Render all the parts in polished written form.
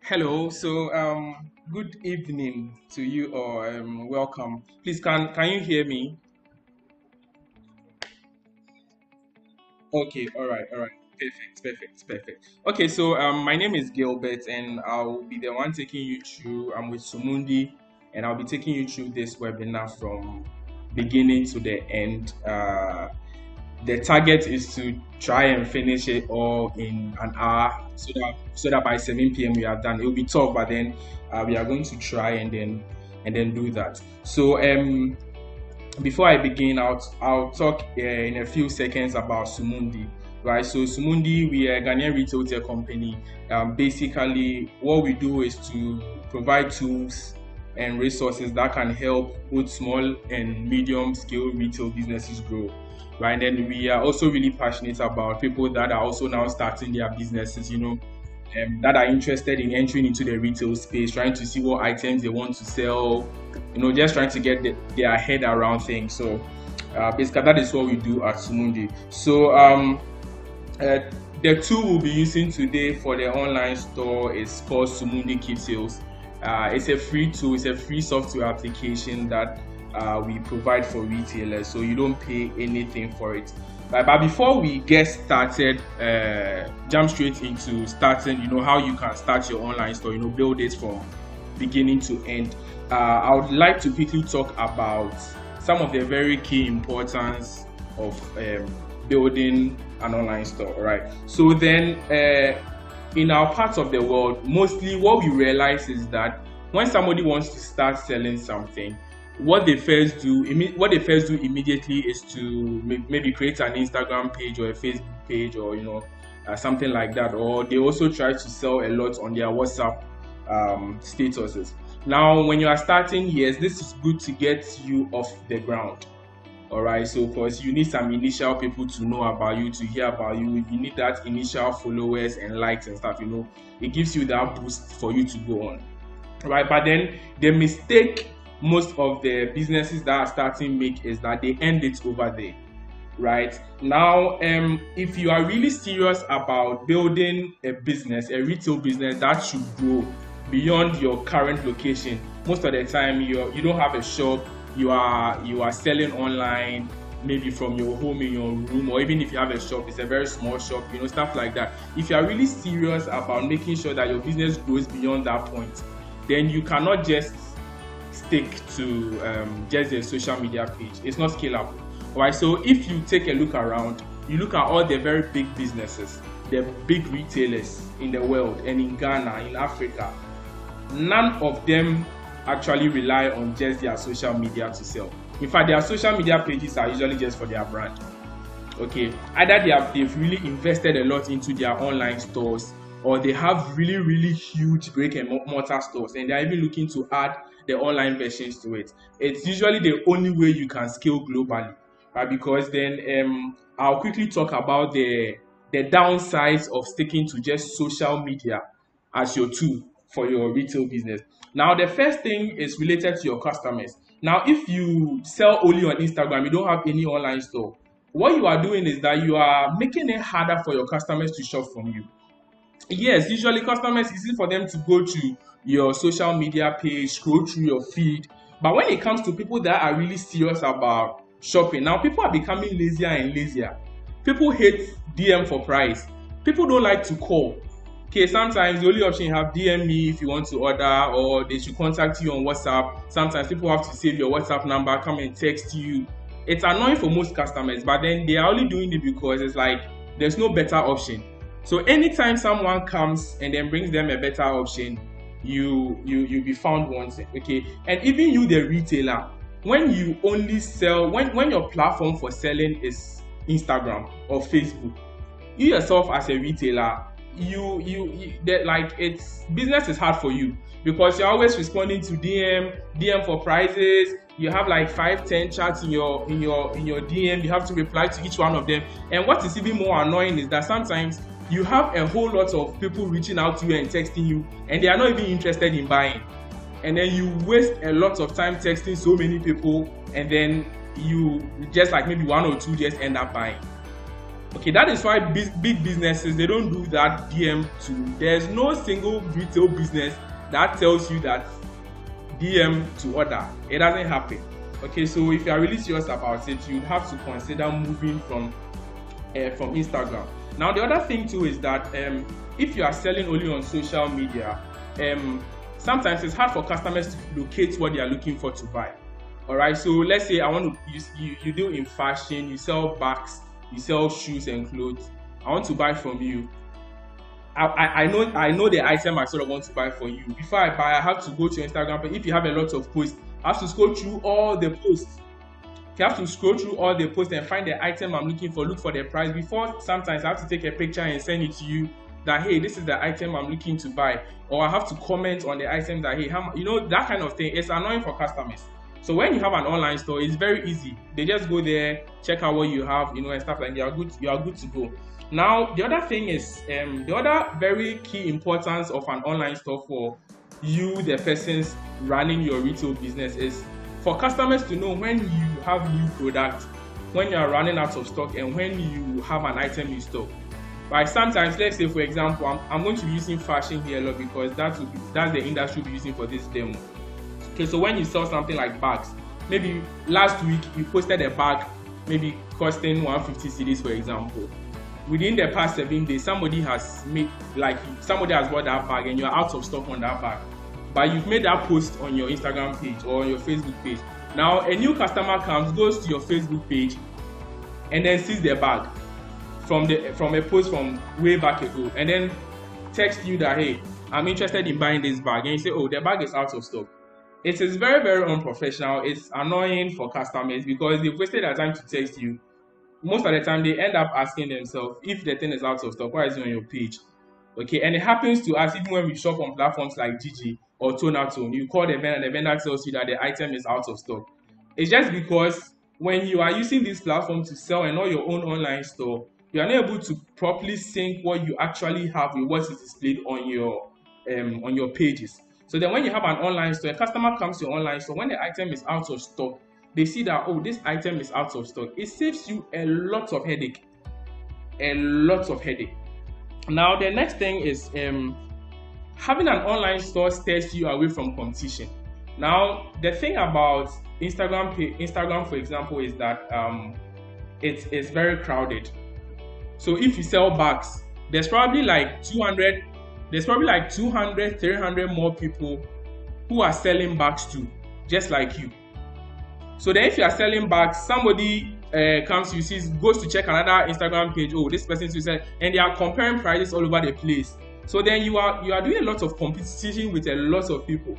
Hello. Good evening to you, or welcome. Please, can you hear me? Okay. All right. Perfect. Okay. My name is Gilbert, and I'll be the one taking you through. I'm with Sumundi, and I'll be taking you through this webinar from beginning to the end. The target is to try and finish it all in an hour, so that by 7 p.m. we are done. It will be tough, but then we are going to try and then do that. Before I begin, I'll talk in a few seconds about Sumundi. Right, so Sumundi, we are a Ghanaian retail tech company. Basically, what we do is to provide tools and resources that can help both small and medium scale retail businesses grow. Right, and then we are also really passionate about people that are also now starting their businesses. That are interested in entering into the retail space, trying to see what items they want to sell, just trying to get their head around things. Basically, that is what we do at Sumundi. Uh, the tool we'll be using today for the online store is called Sumundi Keepsales. It's a free tool, it's a free software application that we provide for retailers, so you don't pay anything for it. But before we get started, jump straight into starting, how you can start your online store, build it from beginning to end. I would like to quickly talk about some of the very key importance of building an online store, right? So then, in our parts of the world, mostly what we realize is that when somebody wants to start selling something, what they first do immediately is to maybe create an Instagram page or a Facebook page, or something like that, or they also try to sell a lot on their WhatsApp statuses. Now, when you are starting, yes, this is good to get you off the ground. All right, so of course you need some initial people to know about you, to hear about you. You need that initial followers and likes and stuff. It gives you that boost for you to go on. Right, but then the mistake most of the businesses that are starting make is that they end it over there. Right now, if you are really serious about building a business, a retail business that should grow beyond your current location, most of the time you don't have a shop, you are selling online, maybe from your home, in your room, or even if you have a shop, it's a very small shop, stuff like that. If you are really serious about making sure that your business grows beyond that point, then you cannot just stick to just a social media page. It's not scalable. Right, so if you take a look around, you look at all the very big businesses, the big retailers in the world and in Ghana, in Africa, none of them actually rely on just their social media to sell. In fact, their social media pages are usually just for their brand. Okay, either they've really invested a lot into their online stores, or they have really huge brick and mortar stores, and they're even looking to add the online versions to it. It's usually the only way you can scale globally, right? Because then I'll quickly talk about the downsides of sticking to just social media as your tool for your retail business. Now, the first thing is related to your customers. Now, if you sell only on Instagram, you don't have any online store, what you are doing is that you are making it harder for your customers to shop from you. Yes, usually customers, it's easy for them to go to your social media page, scroll through your feed. But when it comes to people that are really serious about shopping, now people are becoming lazier and lazier. People hate DM for price. People don't like to call. Okay, sometimes the only option you have, DM me if you want to order, or they should contact you on WhatsApp. Sometimes people have to save your WhatsApp number, come and text you. It's annoying for most customers, but then they are only doing it because it's like there's no better option. So anytime someone comes and then brings them a better option, you be found wanting. Okay, and even you, the retailer, when you only sell, when your platform for selling is Instagram or Facebook, you yourself as a retailer, it's business is hard for you, because you're always responding to DM for prices. You have like 5-10 chats in your DM. You have to reply to each one of them. And what is even more annoying is that sometimes you have a whole lot of people reaching out to you and texting you, and they are not even interested in buying. And then you waste a lot of time texting so many people, and then you just like maybe one or two just end up buying. Okay, that is why big businesses, they don't do that DM to. There's no single retail business that tells you that DM to order. It doesn't happen. Okay, so if you are really serious about it, you have to consider moving from Instagram. Now, the other thing too is that if you are selling only on social media, sometimes it's hard for customers to locate what they are looking for to buy. All right, so let's say I want to you deal in fashion, you sell bags, you sell shoes and clothes. I want to buy from you. I know the item I sort of want to buy for you. Before I buy, I have to go to your Instagram page. If you have a lot of posts, I have to scroll through all the posts. You have to scroll through all the posts and find the item I'm looking for, look for the price. Before, sometimes I have to take a picture and send it to you that, hey, this is the item I'm looking to buy. Or I have to comment on the item that, hey, that kind of thing. It's annoying for customers. So when you have an online store, it's very easy. They just go there, check out what you have, and stuff like that. You are good to go. Now, the other thing is, the other very key importance of an online store for you, the persons running your retail business, is for customers to know when you have new product, when you are running out of stock, and when you have an item in stock. Right? Sometimes, let's say for example, I'm going to be using fashion here a lot because that's the industry we're using for this demo. Okay, so when you sell something like bags, maybe last week you posted a bag, maybe costing 150 cedis, for example. Within the past 7 days, somebody has bought that bag and you're out of stock on that bag. But you've made that post on your Instagram page or on your Facebook page. Now a new customer comes, goes to your Facebook page, and then sees the bag from a post from way back ago, and then texts you that, hey, I'm interested in buying this bag, and you say, oh, the bag is out of stock. It is very, very unprofessional. It's annoying for customers because they've wasted their time to text you. Most of the time, they end up asking themselves, if the thing is out of stock, why is it on your page? Okay, and it happens to us even when we shop on platforms like Gigi or Tonatone. You call the vendor and the vendor tells you that the item is out of stock. It's just because when you are using this platform to sell and not your own online store, you are not able to properly sync what you actually have with what is displayed on your pages. So then when you have an online store, a customer comes to your online store, when the item is out of stock, they see that, oh, this item is out of stock. It saves you a lot of headache. Now, the next thing is having an online store steers you away from competition. Now, the thing about Instagram, for example, is that it's very crowded. So if you sell bags, there's probably like 200, 300 more people who are selling bags too, just like you. So then if you are selling bags, somebody comes to you, goes to check another Instagram page, oh, this person is selling, and they are comparing prices all over the place. So then you are doing a lot of competition with a lot of people.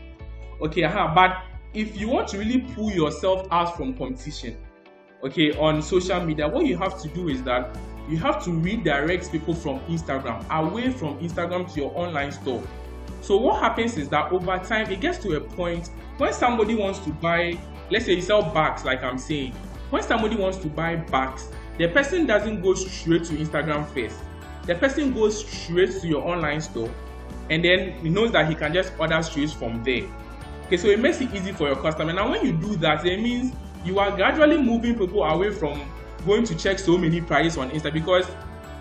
Okay, but if you want to really pull yourself out from competition, okay, on social media, what you have to do is that you have to redirect people from Instagram, away from Instagram to your online store. So what happens is that over time, it gets to a point when somebody wants to buy, let's say you sell bags, like I'm saying, when somebody wants to buy bags, the person doesn't go straight to Instagram first. The person goes straight to your online store, and then he knows that he can just order straight from there. Okay, so it makes it easy for your customer. Now, when you do that, it means you are gradually moving people away from going to check so many prices on Insta, because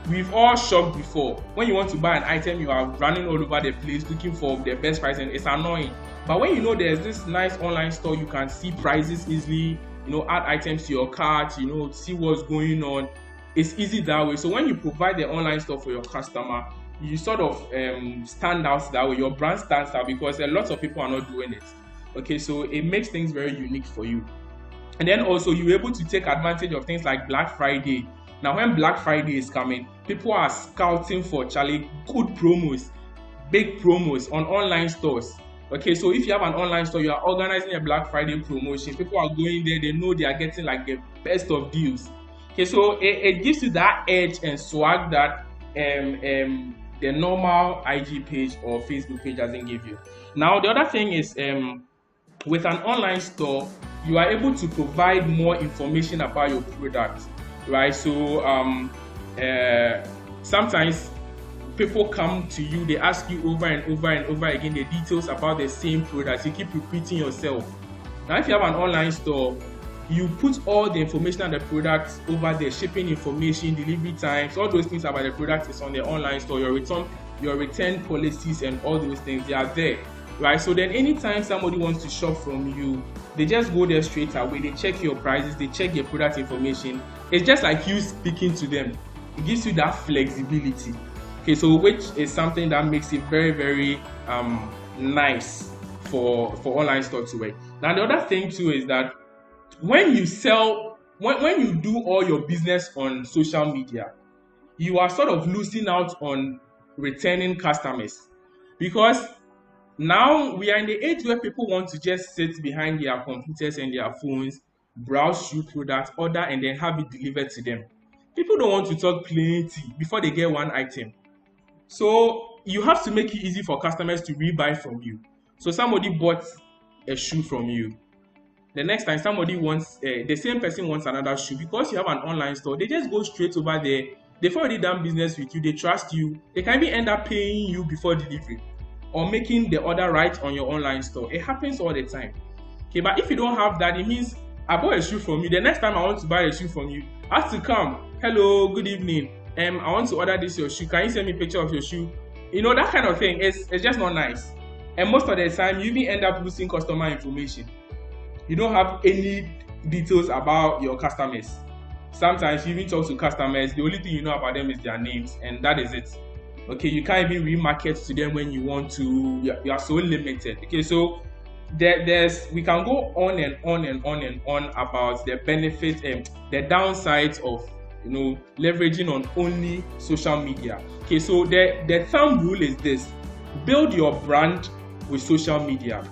we've all shopped before. When you want to buy an item, you are running all over the place looking for the best price, and it's annoying. But when you know there's this nice online store, you can see prices easily, add items to your cart, see what's going on. It's easy that way. So when you provide the online store for your customer, you sort of stand out that way. Your brand stands out because a lot of people are not doing it. Okay, so it makes things very unique for you. And then also you're able to take advantage of things like Black Friday. Now, when Black Friday is coming, people are scouting for good promos, big promos on online stores. Okay, so if you have an online store, you are organizing a Black Friday promotion. People are going there, they know they are getting like the best of deals. Okay, so it gives you that edge and swag that the normal IG page or Facebook page doesn't give you. Now, the other thing is with an online store, you are able to provide more information about your product, right? So sometimes people come to you, they ask you over and over and over again the details about the same product. You keep repeating yourself. Now, if you have an online store, you put all the information on the product over there, shipping information, delivery times, all those things about the product is on the online store. Your return policies and all those things, they are there, right? So then anytime somebody wants to shop from you, they just go there straight away. They check your prices, they check your product information. It's just like you speaking to them. It gives you that flexibility. Okay, so which is something that makes it very, very nice for online store to work. Now the other thing too is that when you sell, when you do all your business on social media, you are sort of losing out on returning customers, because now we are in the age where people want to just sit behind their computers and their phones, browse through products, order, and then have it delivered to them. People don't want to talk plenty before they get one item. So you have to make it easy for customers to rebuy from you. So somebody bought a shoe from you. The next time somebody wants, the same person wants another shoe, because you have an online store, they just go straight over there. They've already done business with you. They trust you. They can even end up paying you before delivery or making the order right on your online store. It happens all the time. Okay, but if you don't have that, it means I bought a shoe from you. The next time I want to buy a shoe from you, I have to come. Hello, good evening. I want to order this your shoe. Can you send me a picture of your shoe? You know, that kind of thing. It's just not nice. And most of the time, you even end up losing customer information. You don't have any details about your customers. Sometimes you even talk to customers, the only thing you know about them is their names, and that is it. Okay, you can't even remarket to them when you want to. You are so limited. Okay, so we can go on and on and on and on about the benefits and the downsides of leveraging on only social media. Okay, so the thumb rule is this: build your brand with social media,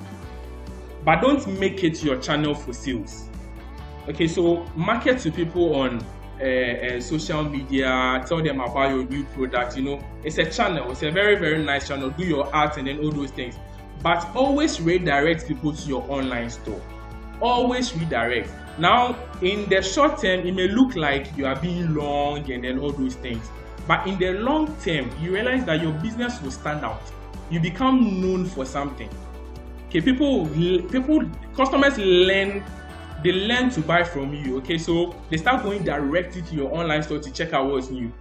but don't make it your channel for sales. Okay, so market to people on social media, tell them about your new product. It's a channel, it's a very, very nice channel. Do your art and then all those things, but always redirect people to your online store. Always redirect. Now, in the short term, it may look like you are being long and then all those things, but in the long term, you realize that your business will stand out. You become known for something. Okay, customers learn to buy from you. Okay, so they start going directly to your online store to check out what's new.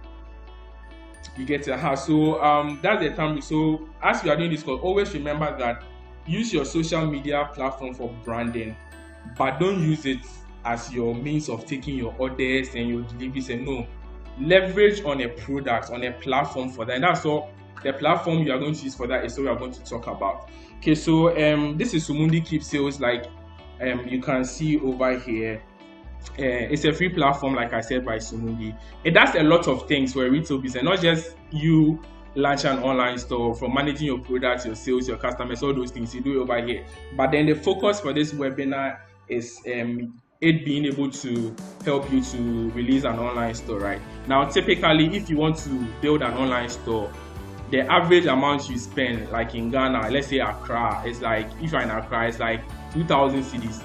You get it? So that's the time. So as you are doing this course, always remember that use your social media platform for branding, but don't use it as your means of taking your orders and your deliveries. And no, leverage on a product, on a platform for that. And that's all. The platform you are going to use for that is what we are going to talk about. Okay, so this is Sumundi Keepsales, like you can see over here. It's a free platform, like I said, by Sumundi. It does a lot of things for a retail business, not just you launch an online store, from managing your products, your sales, your customers, all those things you do over here. But then the focus for this webinar is it being able to help you to release an online store. Right now, typically, if you want to build an online store, the average amount you spend, like in Ghana, let's say Accra, it's like, if you're in Accra, it's like 2,000 cedis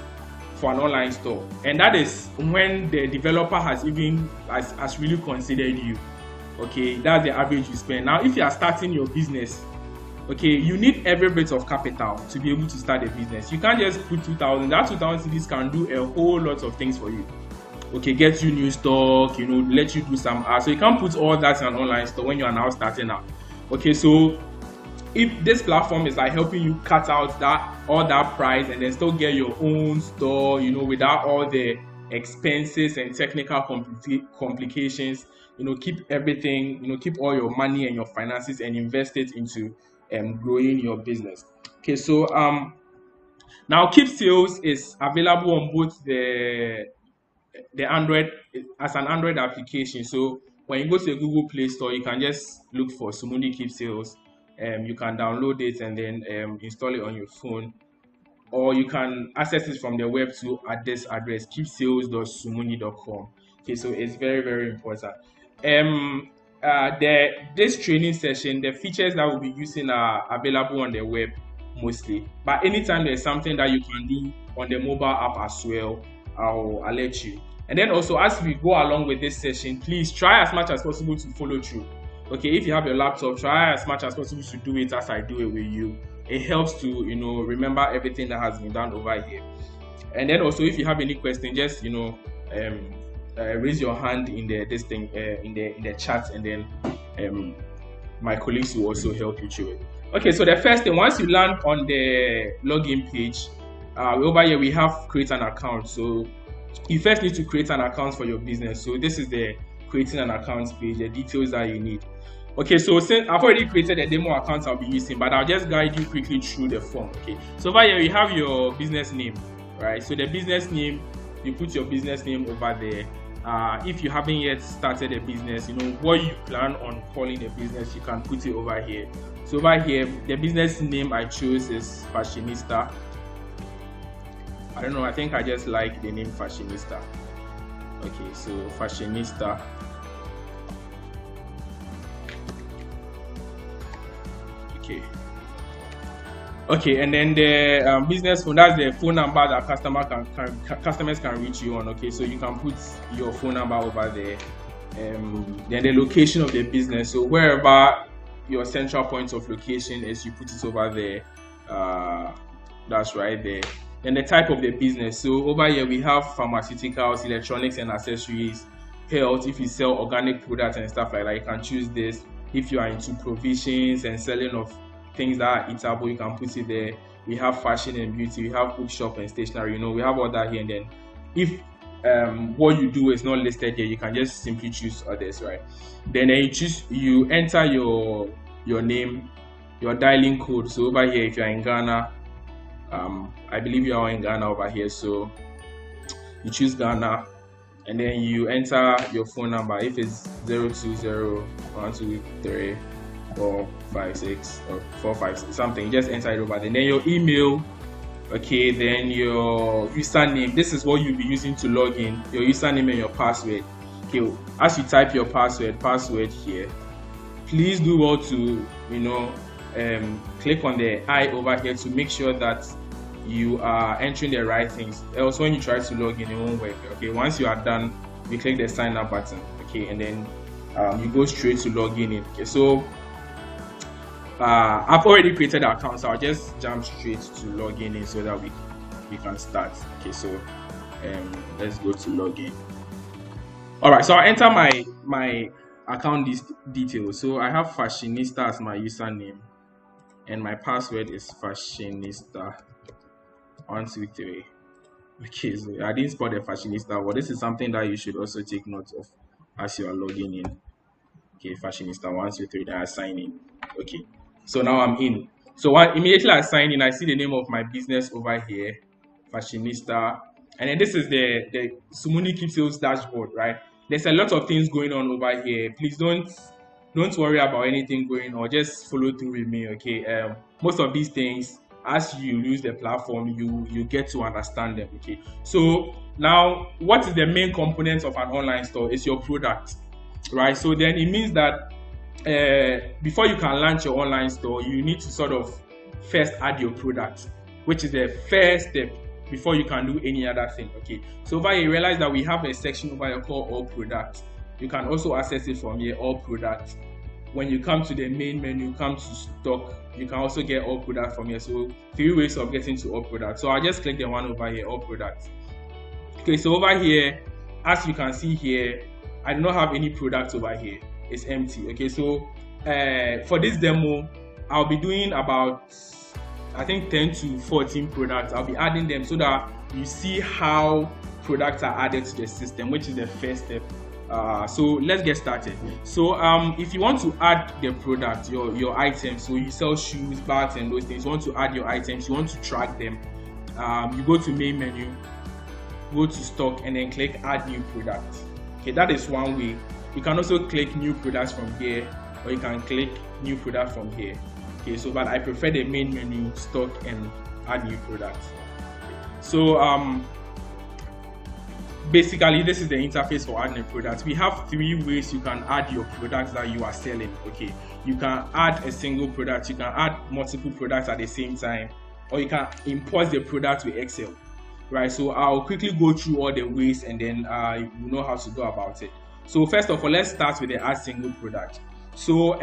for an online store. And that is when the developer has really considered you. Okay, that's the average you spend. Now, if you are starting your business, okay, you need every bit of capital to be able to start a business. You can't just put 2,000. That 2,000 cedis can do a whole lot of things for you. Okay, get you new stock, let you do some art. So you can't put all that in an online store when you are now starting out. Okay, so if this platform is like helping you cut out all that price and then still get your own store, without all the expenses and technical complications, keep everything, keep all your money and your finances and invest it into growing your business. Okay, so now Keepsales is available on both the Android, as an Android application. So when you go to the Google Play Store, you can just look for Sumundi Keepsales. You can download it and then install it on your phone, or you can access it from the web too at this address, keepsales.sumundi.com. Okay, so it's very, very important. This training session, the features that we'll be using are available on the web mostly, but anytime there's something that you can do on the mobile app as well, I'll let you. And then also, as we go along with this session, please try as much as possible to follow through. Okay, if you have your laptop, try as much as possible to do it as I do it with you. It helps to remember everything that has been done over here. And then also, if you have any question, just raise your hand in the in the chat, and then my colleagues will also help you through it. Okay, so the first thing, once you land on the login page, over here we have create an account. So you first need to create an account for your business. So this is the creating an account page, the details that you need. Okay, so since I've already created a demo account I'll be using, but I'll just guide you quickly through the form. Okay, so over here you have your business name, right? So the business name, you put your business name over there. If you haven't yet started a business, what you plan on calling a business, you can put it over here. So over here, the business name I chose is Fashionista. I don't know, I think I just like the name Fashionista. Okay, so Fashionista. Okay, and then the business phone, that's the phone number that customers can reach you on. Okay, so you can put your phone number over there. Then the location of the business, so wherever your central point of location is, you put it over there. That's right there. Then the type of the business, so over here we have pharmaceuticals, electronics and accessories, health. If you sell organic products and stuff like that, you can choose this. If you are into provisions and selling of things that are eatable, you can put it there. We have fashion and beauty, we have bookshop and stationery, we have all that here. And then if what you do is not listed here, you can just simply choose others, right? Then you enter your name, your dialing code. So over here, if you're in Ghana, I believe you are in Ghana over here, so you choose Ghana, and then you enter your phone number. If it's 020-123 456 or 456 something, you just enter it over there. And then your email, okay, then your username. This is what you'll be using to log in, your username and your password. Okay, as you type your password here, please do well to click on the I over here to make sure that you are entering the right things. Else when you try to log in, it won't work. Okay, once you are done, you click the sign up button, okay, and then you go straight to log in. Okay, so I've already created an account, so I'll just jump straight to log in so that we can start. Okay, so let's go to login. All right, so I'll enter my account details. So I have Fashionista as my username, and my password is Fashionista123. Okay, so I didn't spot the Fashionista, but this is something that you should also take note of as you are logging in. Okay, Fashionista123, then I sign in. Okay, so now I'm in. So immediately I sign in, I see the name of my business over here, Fashionista, and then this is the Sumundi Keepsales dashboard, right? There's a lot of things going on over here. Please don't worry about anything going on. Just follow through with me, okay? Most of these things, as you use the platform, you get to understand them, okay? So now, what is the main component of an online store? It's your product, right? So then it means that before you can launch your online store, you need to sort of first add your product, which is the first step before you can do any other thing. Okay, so over here you realize that we have a section over here called all products. You can also access it from here, all products. When you come to the main menu, come to stock, you can also get all products from here. So 3 ways of getting to all products. So I'll just click the one over here, all products. Okay, so over here, as you can see here, I do not have any products over here. It's empty. Okay, so for this demo, I'll be doing about, I think, 10 to 14 products. I'll be adding them so that you see how products are added to the system, which is the first step. So let's get started. So if you want to add the product, your items, so you sell shoes, bags and those things, you want to add your items, you want to track them, you go to main menu, go to stock, and then click add new product. Okay, that is one way. You can also click new products from here, or you can click new product from here. Okay, so but I prefer the main menu, stock, and add new products. So basically this is the interface for adding a product. We have 3 ways you can add your products that you are selling. Okay, you can add a single product, you can add multiple products at the same time, or you can import the product with Excel, right? So I'll quickly go through all the ways, and then you know how to go about it. So first of all, let's start with the add single product. So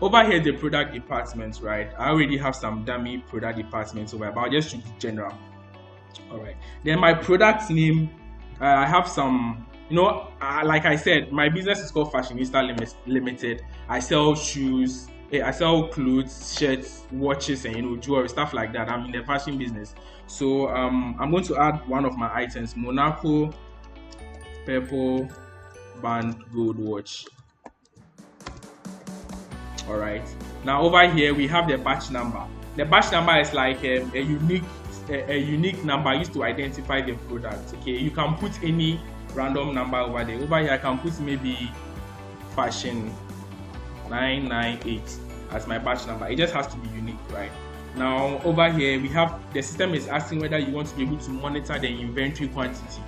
over here, the product department, right? I already have some dummy product departments over here, but I'll just choose general. All right. Then my product name, I have some, like I said, my business is called Fashionista Limited. I sell shoes, I sell clothes, shirts, watches, and jewelry, stuff like that. I'm in the fashion business. So I'm going to add one of my items, Monaco Purple Band Gold Watch. All right. Now over here we have the batch number. The batch number is like a unique number used to identify the product. Okay, you can put any random number over there. Over here I can put maybe fashion 998 as my batch number. It just has to be unique, right? Now over here we have the system is asking whether you want to be able to monitor the inventory quantity.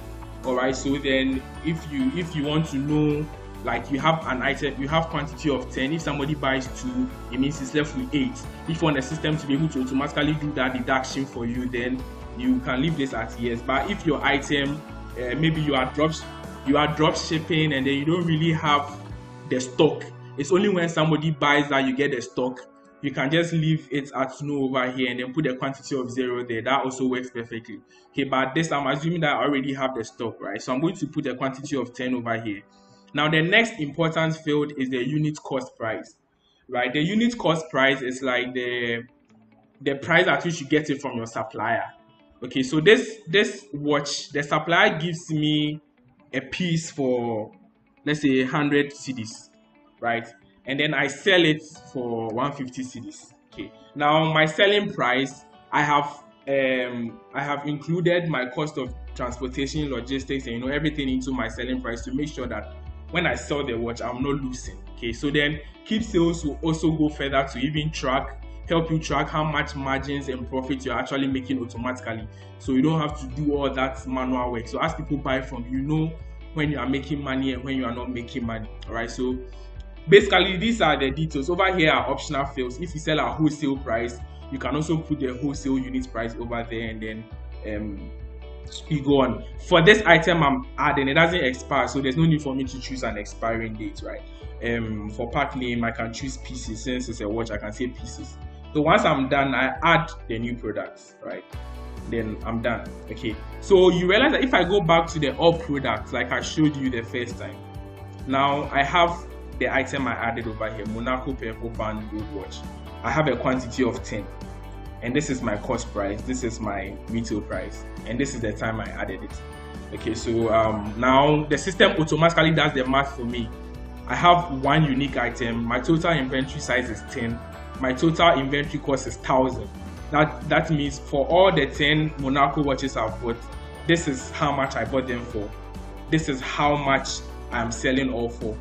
All right, so then if you want to know, like you have an item, you have quantity of 10. If somebody buys 2, it means it's left with 8. If you want the system to be able to automatically do that deduction for you, then you can leave this at yes. But if your item, maybe you are drop shipping and then you don't really have the stock, it's only when somebody buys that you get the stock. You can just leave it at no over here and then put the quantity of 0 there. That also works perfectly. Okay, but this I'm assuming that I already have the stock, right? So I'm going to put the quantity of 10 over here. Now the next important field is the unit cost price, right? The unit cost price is like the price at which you get it from your supplier. Okay, so this watch, the supplier gives me a piece for, let's say, 100 cedis, right? And then I sell it for 150 cedis. Okay, now my selling price, I have included my cost of transportation, logistics, and everything into my selling price to make sure that when I sell the watch, I'm not losing. Okay, so then Keepsales will also go further to even help you track how much margins and profit you're actually making automatically. So you don't have to do all that manual work. So as people buy from you, when you are making money and when you are not making money. All right, so basically these are the details. Over here are optional fields. If you sell at wholesale price, you can also put the wholesale unit price over there, and then you go on. For this item I'm adding, it doesn't expire, so there's no need for me to choose an expiring date, right? For part name I can choose pieces. Since it's a watch, I can say pieces. So once I'm done, I add the new products, right? Then I'm done. Okay, so you realize that if I go back to the all products like I showed you the first time, now I have the item I added over here, Monaco Purple Band Gold Watch. I have a quantity of 10, and this is my cost price, this is my retail price, and this is the time I added it. Okay, so now the system automatically does the math for me. I have one unique item, my total inventory size is 10, my total inventory cost is 1,000. That means for all the 10 Monaco watches I've bought, this is how much I bought them for, this is how much I'm selling all for.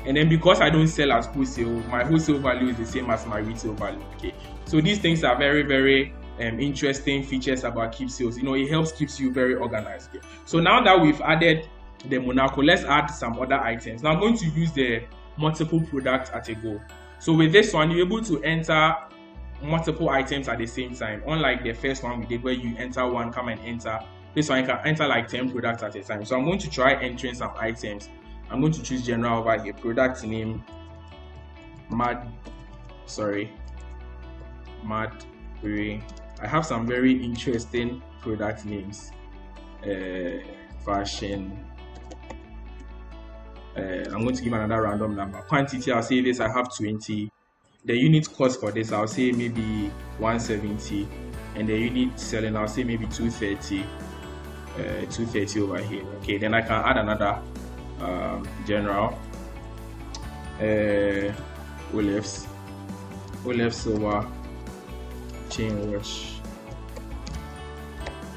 And then because I don't sell as wholesale, my wholesale value is the same as my retail value. Okay, so these things are very, very interesting features about Keepsales. It helps keeps you very organized. Okay. So now that we've added the Monaco, let's add some other items. Now I'm going to use the multiple products at a go. So with this one, you're able to enter multiple items at the same time. Unlike the first one we did where you enter one, come and enter. This one you can enter like 10 products at a time. So I'm going to try entering some items. I'm going to choose general over here. Product name, Mad Gray. I have some very interesting product names. Fashion. I'm going to give another random number. Quantity, I'll say this, I have 20. The unit cost for this, I'll say maybe 170. And the unit selling, I'll say maybe 230. 230 over here. Okay, then I can add another general Olives silver chain watch,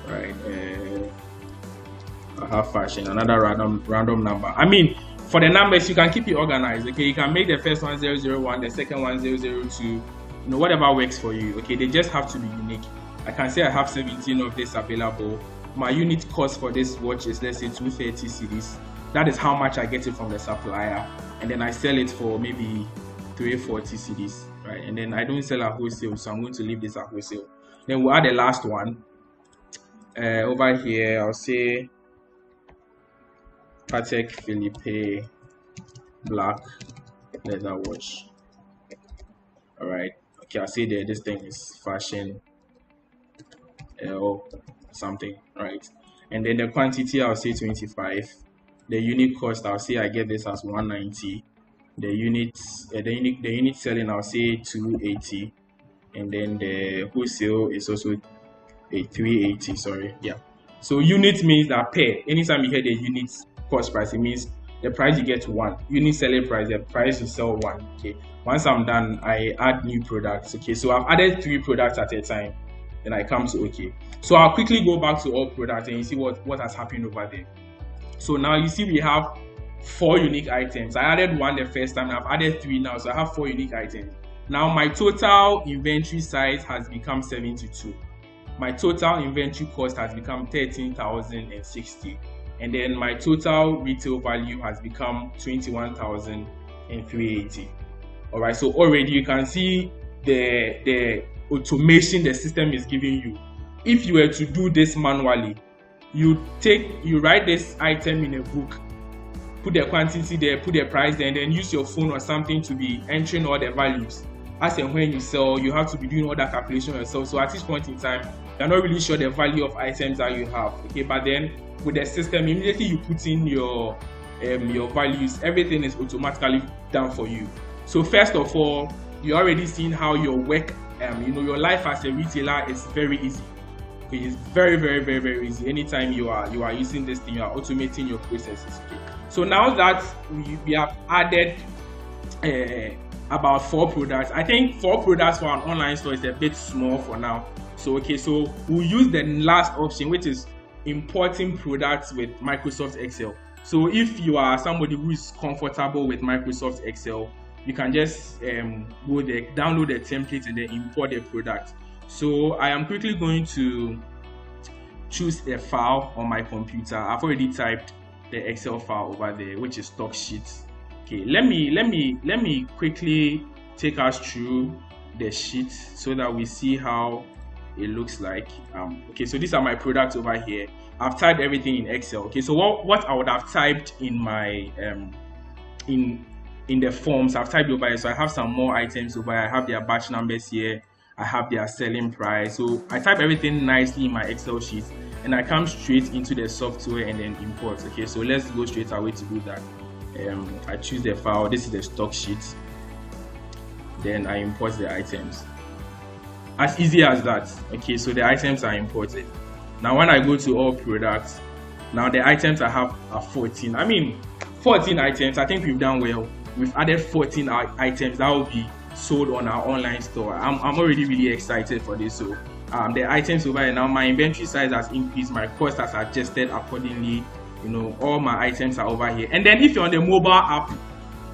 right? I have fashion, another random number. I mean, for the numbers you can keep it organized. Okay, you can make the first one 001, the second one 002, whatever works for you. Okay, they just have to be unique. I can say I have 17 of this available. My unit cost for this watch is, let's say, 230 cedis. That is how much I get it from the supplier, and then I sell it for maybe 340 cedis, right? And then I don't sell at wholesale, so I'm going to leave this at wholesale. Then we'll add the last one. Over here, I'll say Patek Philippe black leather watch. All right. Okay, I'll say there. This thing is fashion L something, right? And then the quantity I'll say 25. The unit cost I'll say I get this as 190. The unit selling I'll say 280, and then the wholesale is also a 380. Sorry, yeah. So unit means that per. Anytime you hear the unit cost price, it means the price you get one. Unit selling price, the price you sell one. Okay. Once I'm done, I add new products. Okay. So I've added 3 products at a time. Then I come to okay. So I'll quickly go back to all products and you see what has happened over there. So now you see we have 4 unique items. I added 1 the first time. I've added 3 now. So I have 4 unique items. Now my total inventory size has become 72. My total inventory cost has become 13,060, and then my total retail value has become 21,380. All right, so already you can see the automation the system is giving you. If you were to do this manually, you write this item in a book, put the quantity there, put the price there, and then use your phone or something to be entering all the values. As and when you sell, you have to be doing all that calculation yourself. So at this point in time, you're not really sure the value of items that you have. Okay, but then with the system, immediately you put in your values, everything is automatically done for you. So first of all, you're already seeing how your work, your life as a retailer is very easy. Okay, it's very, very, very, very easy. Anytime you are using this thing, you are automating your processes. Okay. So now that we have added about 4 products. I think 4 products for an online store is a bit small for now. So we'll use the last option, which is importing products with Microsoft Excel. So if you are somebody who is comfortable with Microsoft Excel, you can just go there, download the template, and then import the product. So I am quickly going to choose a file on my computer. I've already typed the Excel file over there, which is stock sheets. Okay, let me quickly take us through the sheet so that we see how it looks like. Okay, so these are my products over here. I've typed everything in Excel. Okay, so what I would have typed in my in the forms, I've typed over here. So I have some more items over here. I have their batch numbers here. I have their selling price. So I type everything nicely in my Excel sheet, and I come straight into the software and then import. Okay, so let's go straight away to do that. I choose the file. This is the stock sheet. Then I import the items. As easy as that. Okay, so the items are imported. Now when I go to all products, now the items I have are 14. 14 items. I think we've done well. We've added 14 items that will be sold on our online store. I'm already really excited for this. So the items over here, now my inventory size has increased, my cost has adjusted accordingly. All my items are over here. And then if you're on the mobile app,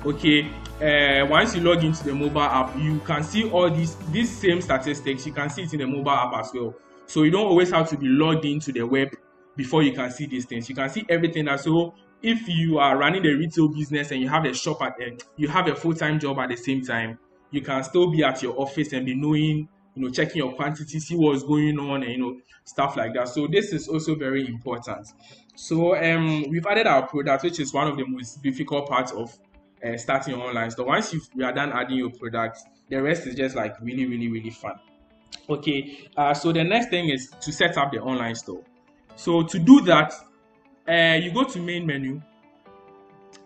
okay, once you log into the mobile app, you can see all these same statistics. You can see it in the mobile app as well. So you don't always have to be logged into the web before you can see these things. You can see everything. So if you are running a retail business and you have a shop you have a full-time job at the same time, you can still be at your office and be knowing, checking your quantity, see what's going on, and stuff like that. So this is also very important. So we've added our product, which is one of the most difficult parts of starting your online store. Once you are done adding your product, the rest is just like really, really, really fun. Okay, so the next thing is to set up the online store. So to do that, you go to main menu,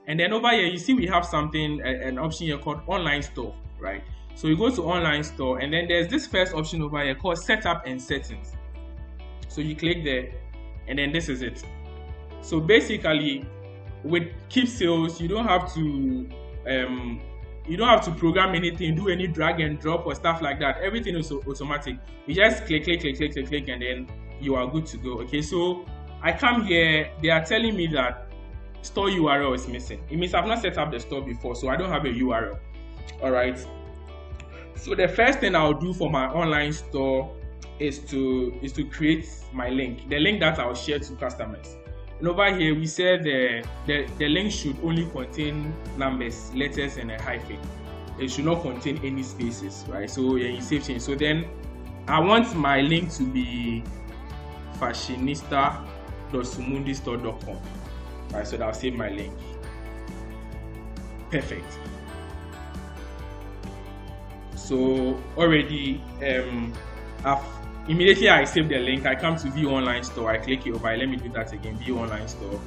and then over here you see we have something, an option here called online store, right? So you go to online store, and then there's this first option over here called setup and settings. So you click there, and then this is it. So basically, with Keepsales, you don't have to program anything, do any drag and drop or stuff like that. Everything is automatic. You just click, and then you are good to go. Okay, so I come here, they are telling me that store URL is missing. It means I've not set up the store before, so I don't have a URL. All right. So the first thing I'll do for my online store is to create my link, the link that I'll share to customers. And over here, we said the link should only contain numbers, letters, and a hyphen. It should not contain any spaces, right? So you save change. So then I want my link to be fashionista.sumundistore.com. Right, so I'll save my link. Perfect. So already I've immediately I save the link, I come to view online store, I click it over. Let me do that again. View online store.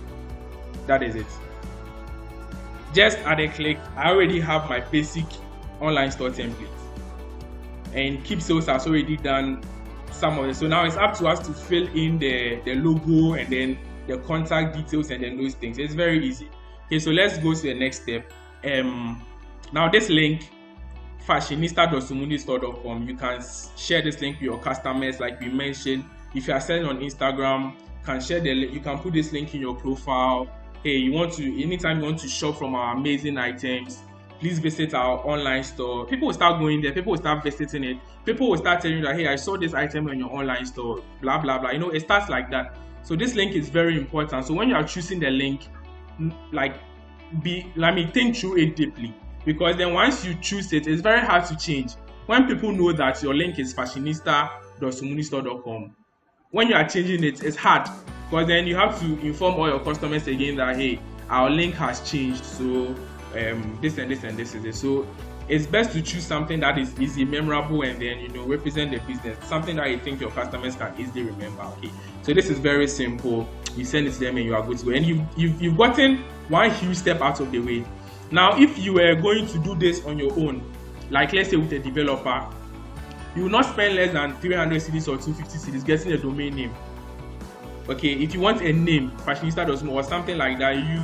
That is it. Just at a click, I already have my basic online store template, and Keepsales has already done some of it. So now it's up to us to fill in the logo and then the contact details and then those things. It's very easy. Okay, so let's go to the next step. Now this link, fashionista.sumundistore.com, you can share this link with your customers. Like we mentioned, if you are selling on Instagram, can share the link. You can put this link in your profile. Hey, anytime you want to shop from our amazing items, please visit our online store. People will start going there, people will start visiting it, people will start telling you that, hey, I saw this item on your online store, blah blah blah. It starts like that. So this link is very important. So when you are choosing the link, think through it deeply, because then once you choose it, it's very hard to change. When people know that your link is fashionista.sumundistore.com, when you are changing it, it's hard, because then you have to inform all your customers again that, hey, our link has changed, so this and this and this is it. So it's best to choose something that is easy, memorable, and then represent the business, something that you think your customers can easily remember. Okay, so this is very simple. You send it to them and you are good to go, and you've gotten one huge step out of the way. Now, if you were going to do this on your own, like let's say with a developer, you will not spend less than 300 cedis or 250 cedis getting a domain name. Okay, if you want a name, fashionista.com or something like that, you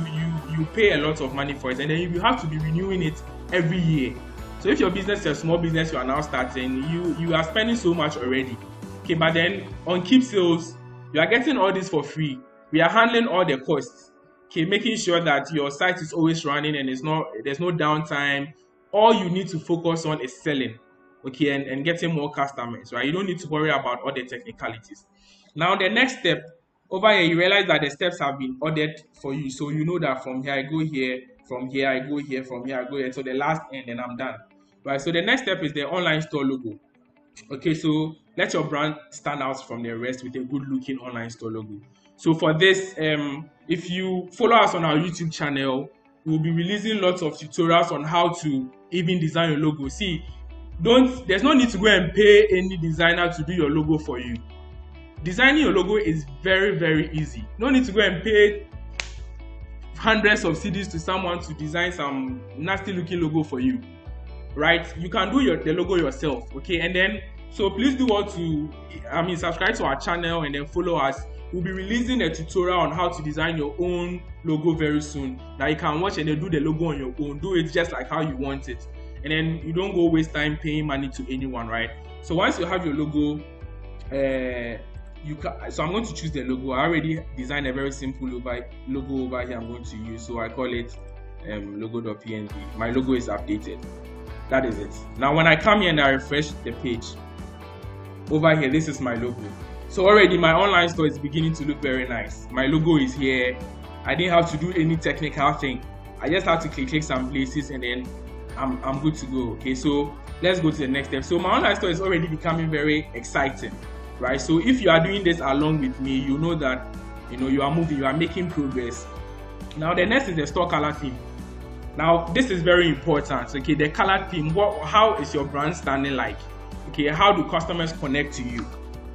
pay a lot of money for it, and then you have to be renewing it every year. So if your business is a small business, you are now starting, you are spending so much already. Okay, but then on Keepsales, you are getting all this for free. We are handling all the costs. Okay, making sure that your site is always running and there's no downtime. All you need to focus on is selling. Okay, and getting more customers, right? You don't need to worry about all the technicalities. Now the next step, over here, you realize that the steps have been ordered for you. So you know that from here I go here, from here I go here, from here I go here. So the last end, and I'm done. Right. So the next step is the online store logo. Okay, so let your brand stand out from the rest with a good looking online store logo. So for this, if you follow us on our YouTube channel, we'll be releasing lots of tutorials on how to even design your logo. See, there's no need to go and pay any designer to do your logo for you. Designing your logo is very, very easy. No need to go and pay hundreds of CDs to someone to design some nasty looking logo for you, right? You can do the logo yourself, okay? And then, so please do subscribe to our channel and then follow us. We'll be releasing a tutorial on how to design your own logo very soon, that you can watch and then do the logo on your own. Do it just like how you want it, and then you don't go waste time paying money to anyone, right? So once you have your logo, so I'm going to choose the logo. I already designed a very simple logo over here I'm going to use, so I call it logo.png. My logo is updated. That is it. Now when I come here and I refresh the page, over here, this is my logo. So already my online store is beginning to look very nice. My logo is here. I didn't have to do any technical thing. I just have to click some places and then I'm good to go. Okay, so let's go to the next step. So my online store is already becoming very exciting, right? So if you are doing this along with me, you know that you are moving, you are making progress. Now the next is the store color theme. Now this is very important. Okay, the color theme. How is your brand standing like? Okay, how do customers connect to you?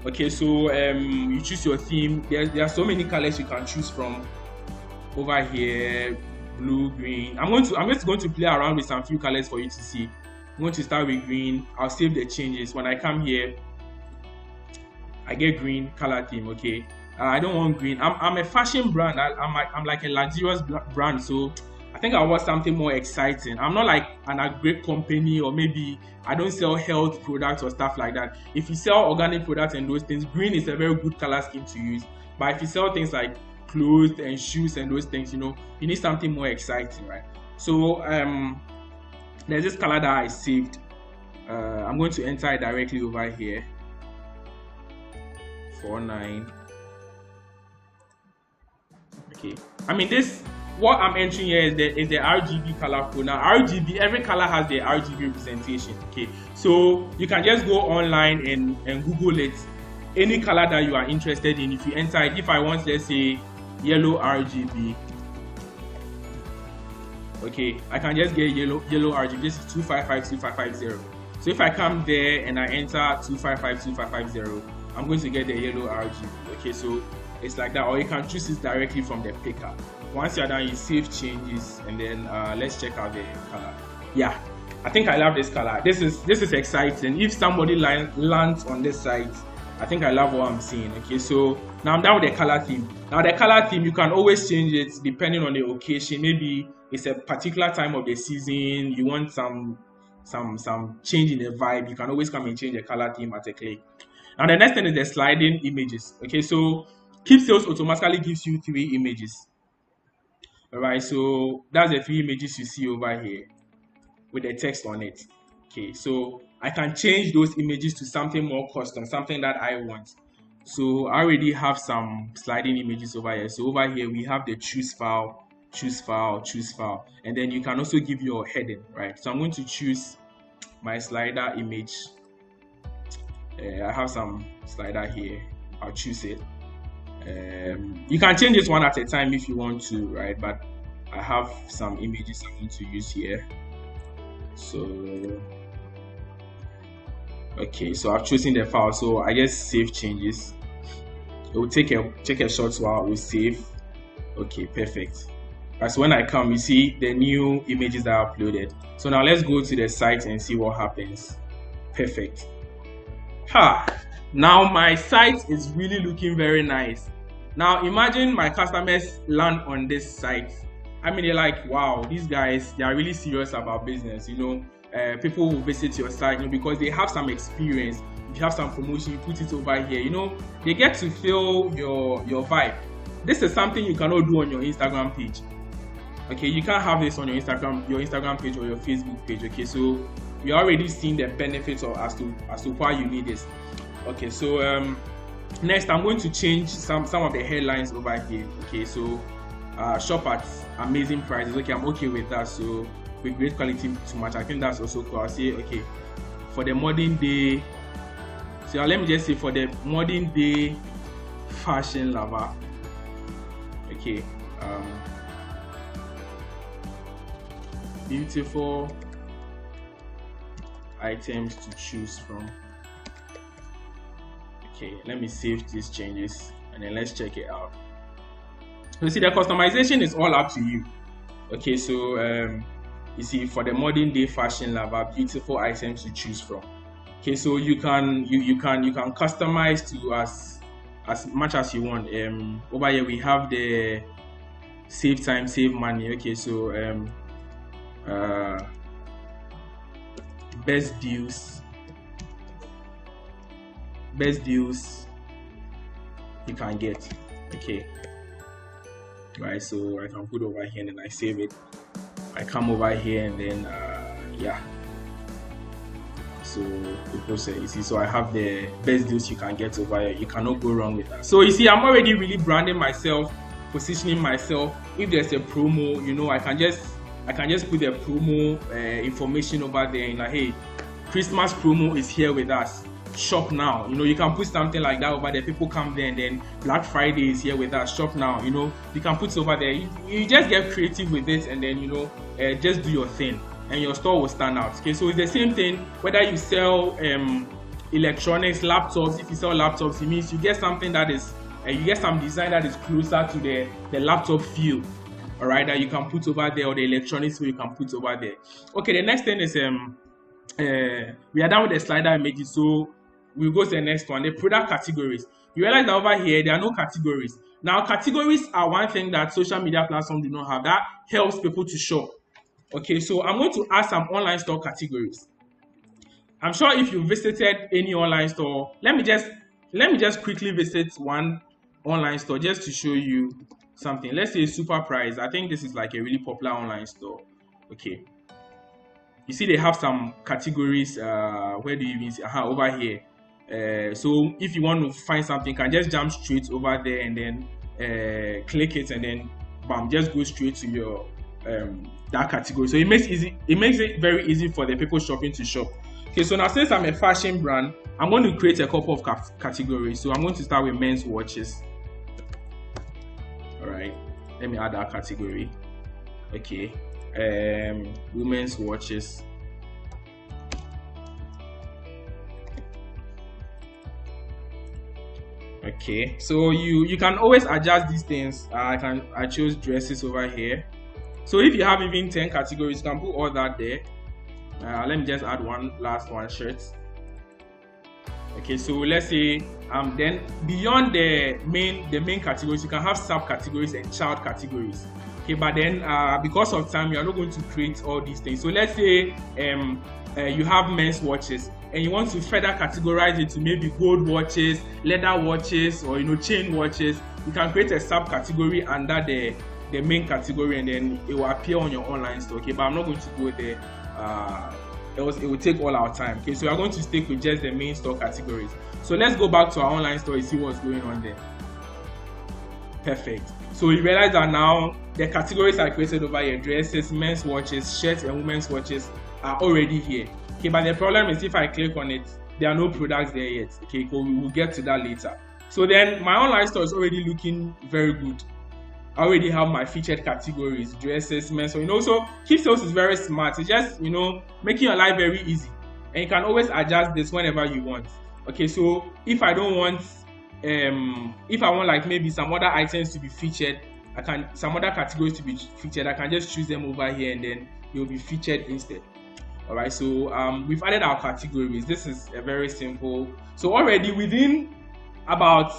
Okay, so you choose your theme. There are so many colors you can choose from over here. Blue, green. I'm just going to play around with some few colors for you to see. I'm going to start with green. I'll save the changes. When I come here, I get green color theme. Okay, I don't want green. I'm a fashion brand. I'm like a luxurious brand, so I think I want something more exciting. I'm not like a great company, or maybe I don't sell health products or stuff like that. If you sell organic products and those things, green is a very good color scheme to use. But if you sell things like clothes and shoes and those things, you need something more exciting, right? So there's this color that I saved. I'm going to enter it directly over here. 49. Okay, what I'm entering here is the RGB color code. Now RGB, every color has the RGB representation. Okay, so you can just go online and Google it, any color that you are interested in. If you enter it, if I want, let's say, yellow RGB, okay, I can just get yellow RGB. This is 2552550. So if I come there and I enter 255250, I'm going to get the yellow RGB. Okay, so it's like that, or you can choose it directly from the picker. Once you're done, you save changes, and then let's check out the color. Yeah, I think I love this color. This is exciting. If somebody lands on this site, I think I love what I'm seeing. Okay, so now I'm done with the color theme. Now the color theme, you can always change it depending on the occasion. Maybe it's a particular time of the season, you want some change in the vibe, you can always come and change the color theme at a click. Now the next thing is the sliding images. Okay, so Keepsales automatically gives you 3 images. All right, so that's the 3 images you see over here with the text on it. Okay, so I can change those images to something more custom, something that I want. So I already have some sliding images over here. So over here we have the choose file, and then you can also give your heading, right? So I'm going to choose my slider image. I have some slider here. I'll choose it. You can change this one at a time if you want to, right? But I have some images I'm going to use here. So okay, so I've chosen the file, so I just save changes. It will take a short while. We'll save. Okay, perfect. So when I come, you see the new images that I uploaded. So now let's go to the site and see what happens. Perfect. Now my site is really looking very nice. Now imagine my customers land on this site. I mean, they're like, wow, these guys, they are really serious about business. You know, people will visit your site, you know, because they have some experience. If you have some promotion, you put it over here. You know, they get to feel your vibe. This is something you cannot do on your Instagram page. Okay, you can't have this on your Instagram page or your Facebook page. Okay, so you're already seeing the benefits of as to why you need this. Okay, so next I'm going to change some of the headlines over here. Okay, so shop at amazing prices. Okay, I'm okay with that. So with great quality to match, I think that's also cool. I'll say okay for the modern day. So let me just say for the modern day fashion lover. Okay, beautiful items to choose from. Okay, let me save these changes and then let's check it out. You see, the customization is all up to you. Okay, so you see, for the modern day fashion lover, beautiful items to choose from. Okay, so you can customize to as much as you want. Over here we have the save time, save money. Okay, so best deals you can get. Okay, right, so I can put over here and then I save it. I come over here and then yeah, so the process, you see, so I have the best deals you can get over here. You cannot go wrong with that. So you see, I'm already really branding myself, positioning myself. If there's a promo, you know, I can just put the promo information over there and like, hey, Christmas promo is here with us, shop now. You know, you can put something like that over there. People come there and then Black Friday is here with us, shop now. You know, you can put it over there. You just get creative with it and then, you know, just do your thing and your store will stand out. Okay, so it's the same thing whether you sell electronics, laptops. If you sell laptops, it means you get something that is you get some design that is closer to the laptop feel, all right, that you can put over there, or the electronics feel you can put over there. Okay, the next thing is we are done with the slider images, so we'll go to the next one, the product categories. You realize that over here there are no categories. Now categories are one thing that social media platforms do not have that helps people to shop. Okay, so I'm going to add some online store categories. I'm sure if you visited any online store, let me just quickly visit one online store just to show you something. Let's say Super Price. I think this is like a really popular online store. Okay, you see they have some categories. Where do you even see? Over here. So if you want to find something, you can just jump straight over there and then click it and then bam, just go straight to your that category. So it makes it very easy for the people shopping to shop. Okay, so now since I'm a fashion brand, I'm going to create a couple of categories. So I'm going to start with men's watches. All right, let me add that category. Okay, women's watches. Okay, so you can always adjust these things. I chose dresses over here. So if you have even 10 categories, you can put all that there. Let me just add one last one, shirts. Okay, so let's say then beyond the main categories, you can have subcategories and child categories. Okay, but then because of time, you are not going to create all these things. So let's say you have men's watches and you want to further categorize it to maybe gold watches, leather watches, or chain watches. You can create a subcategory under the main category, and then it will appear on your online store. Okay, but I'm not going to go there. It will take all our time. Okay, so we are going to stick with just the main store categories. So let's go back to our online store and see what's going on there. Perfect. So you realize that now the categories I created over here, dresses, men's watches, shirts, and women's watches, are already here. Okay, but the problem is if I click on it, there are no products there yet. Okay, so we will get to that later. So then my online store is already looking very good. I already have my featured categories, dresses, men. So so Keepsales is very smart. It's just making your life very easy, and you can always adjust this whenever you want. Okay, so if I don't want, if I want like maybe some other items to be featured, some other categories to be featured, I can just choose them over here, and then they will be featured instead. All right, so we've added our categories. This is a very simple. So already within about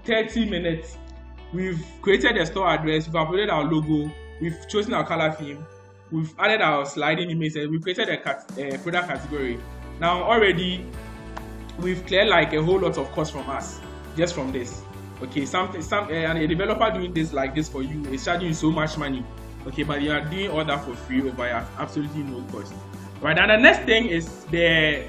30 minutes. We've created a store address, we've uploaded our logo, we've chosen our color theme, we've added our sliding images, we've created a product category. Now already we've cleared like a whole lot of cost from us just from this. Okay, and a developer doing this like this for you is charging you so much money. Okay, but you are doing all that for free over here, absolutely no cost. Right, and the next thing is the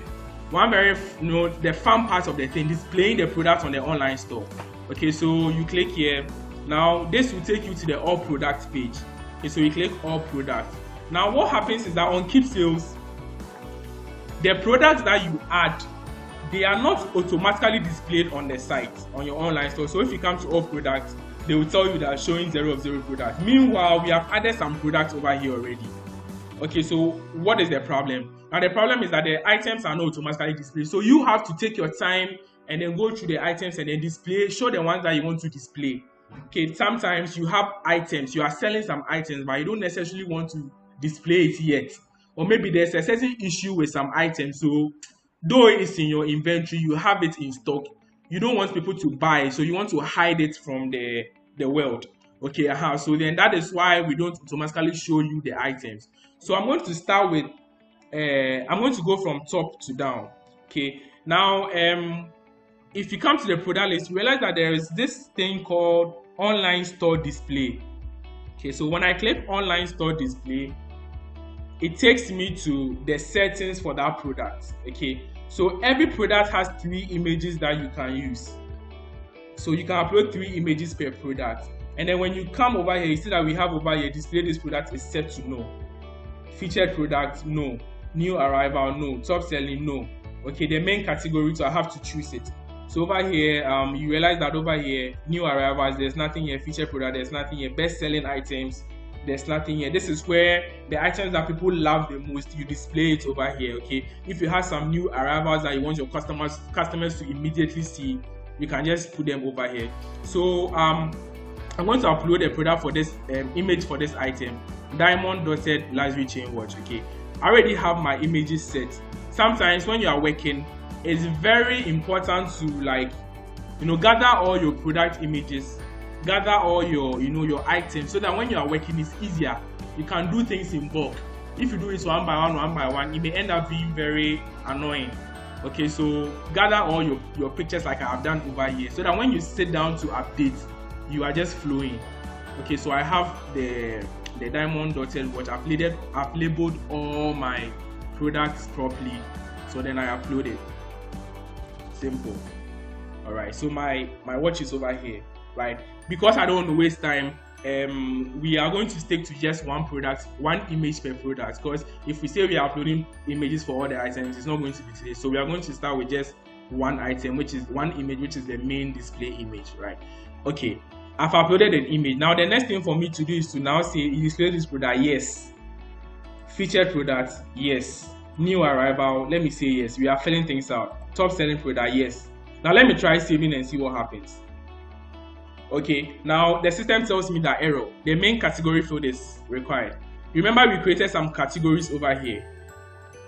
fun part of the thing, displaying the product on the online store. Okay, so you click here. Now this will take you to the all product page. Okay, so you click all product. Now what happens is that on Keepsales, the products that you add, they are not automatically displayed on the site, on your online store. So if you come to all products, they will tell you that showing 0 of 0 products. Meanwhile, we have added some products over here already. Okay, so what is the problem? Now the problem is that the items are not automatically displayed. So you have to take your time and then go through the items and then show the ones that you want to display. Okay, sometimes you have items, you are selling some items, but you don't necessarily want to display it yet. Or maybe there's a certain issue with some items. So though it's in your inventory, you have it in stock, you don't want people to buy, so you want to hide it from the world. Okay, so then that is why we don't automatically show you the items. So I'm going to start with, I'm going to go from top to down. Okay, now if you come to the product list, you realize that there is this thing called online store display. Okay, so when I click online store display, it takes me to the settings for that product. Okay, so every product has 3 images that you can use. So you can upload 3 images per product. And then when you come over here, you see that we have over here, display this product is set to no. Featured product, no. New arrival, no. Top selling, no. Okay, the main category, so I have to choose it. So over here, you realize that over here, new arrivals, there's nothing here. Featured product, there's nothing here. Best selling items, there's nothing here. This is where the items that people love the most, you display it over here. Okay, if you have some new arrivals that you want your customers to immediately see, you can just put them over here. So I'm going to upload a product for this image for this item, diamond dotted luxury chain watch. Okay, I already have my images set. Sometimes when you are working, it's very important to gather all your product images, gather all your your items, so that when you are working, it's easier. You can do things in bulk. If you do it one by one, it may end up being very annoying. Okay, so gather all your pictures like I have done over here, so that when you sit down to update, you are just flowing. Okay, so I have the diamond dotted watch. I've labeled all my products properly, so then I upload it. Simple. All right, so my watch is over here, right? Because I don't want to waste time, we are going to stick to just one product, one image per product, because if we say we are uploading images for all the items, it's not going to be today. So we are going to start with just one item, which is one image, which is the main display image, right? Okay, I've uploaded an image. Now the next thing for me to do is to now say, you display this product, yes. Featured product, yes. New arrival, let me say yes. We are filling things out. Top selling product, yes. Now let me try saving and see what happens. Okay, now the system tells me that error, the main category field is required. Remember we created some categories over here.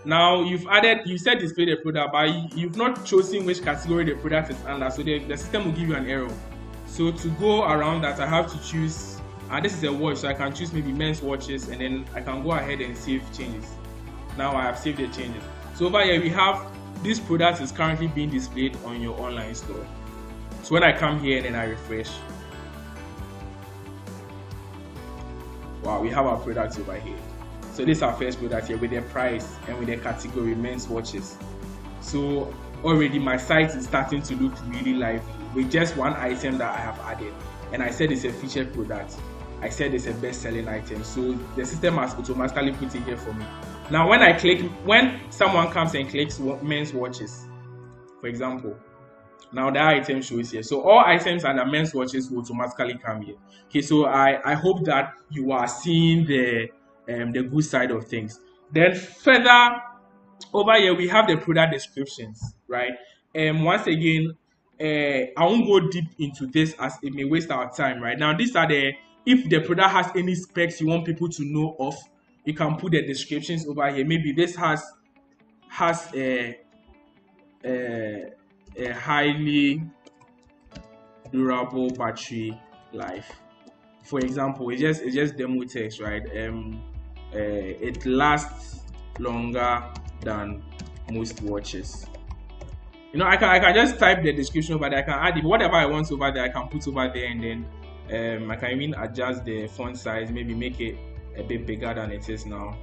Now you said display the product, but you've not chosen which category the product is under, so the system will give you an error. So to go around that, I have to choose, and this is a watch, so I can choose maybe men's watches, and then I can go ahead and save changes. Now I have saved the changes. So over here we have this product is currently being displayed on your online store. So when I come here and then I refresh, wow, we have our products over here. So this is our first product here with the price and with the category men's watches. So already my site is starting to look really lively with just one item that I have added. And I said it's a featured product. I said it's a best-selling item. So the system has automatically put it here for me. Now when someone comes and clicks men's watches, for example, now that item shows here. So all items under men's watches will automatically come here. Okay, so I hope that you are seeing the good side of things. Then further over here we have the product descriptions, right? Once again, I won't go deep into this as it may waste our time. Right now, these are if the product has any specs you want people to know of, you can put the descriptions over here. Maybe this has a highly durable battery life. For example, it's just demo text, right? It lasts longer than most watches. I can just type the description over there. I can add it, whatever I want over there. I can put over there, and then I can even adjust the font size. Maybe make it a bit bigger than it is now.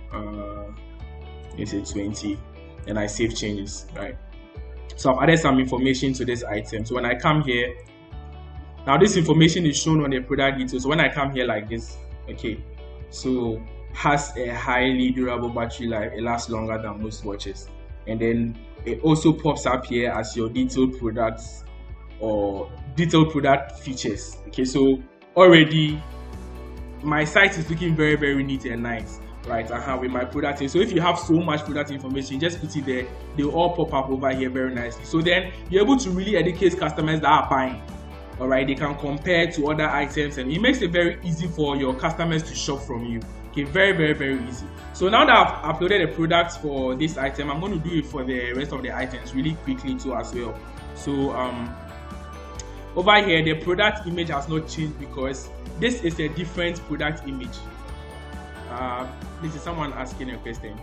It's a 20, and I save changes, right? So I've added some information to this item. So when I come here, now this information is shown on the product details. So when I come here like this, okay, so has a highly durable battery life. It lasts longer than most watches, and then it also pops up here as your detailed products or detailed product features. Okay, so already my site is looking very, very neat and nice, right? With my product. So if you have so much product information, just put it there. They'll all pop up over here very nicely. So then you're able to really educate customers that are buying. All right, they can compare to other items, and it makes it very easy for your customers to shop from you. Okay, very, very, very easy. So now that I've uploaded the products for this item, I'm going to do it for the rest of the items really quickly too as well. So over here the product image has not changed because this is a different product image. This is someone asking a question.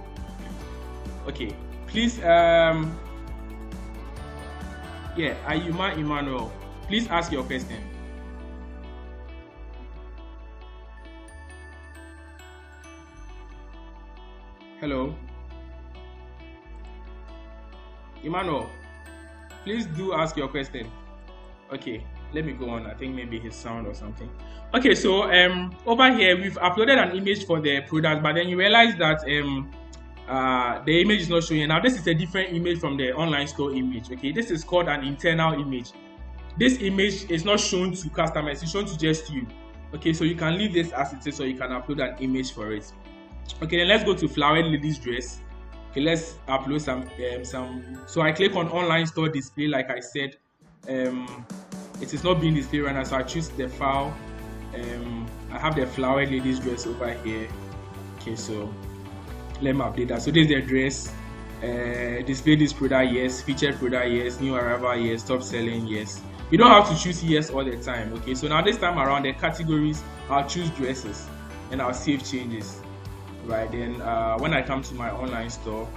Okay, please Ayuma Emmanuel, please ask your question. Hello, Emmanuel, please do ask your question. Okay, let me go on. I think maybe his sound or something. Okay, so over here we've uploaded an image for the product, but then you realize that the image is not showing. Now this is a different image from the online store image. Okay, this is called an internal image. This image is not shown to customers, it's shown to just you. Okay, so you can leave this as it is, or you can upload an image for it. Okay, then let's go to flowered ladies dress. Okay, let's upload some. So I click on online store display. Like I said, it is not being displayed right now, so I choose the file. I have the flowered ladies dress over here. Okay, so let me update that. So this is the dress. Display this product, yes. Featured product, yes. New arrival, yes. Top selling, yes. You don't have to choose yes all the time. Okay, so now this time around the categories, I'll choose dresses and I'll save changes. Right, then when I come to my online store,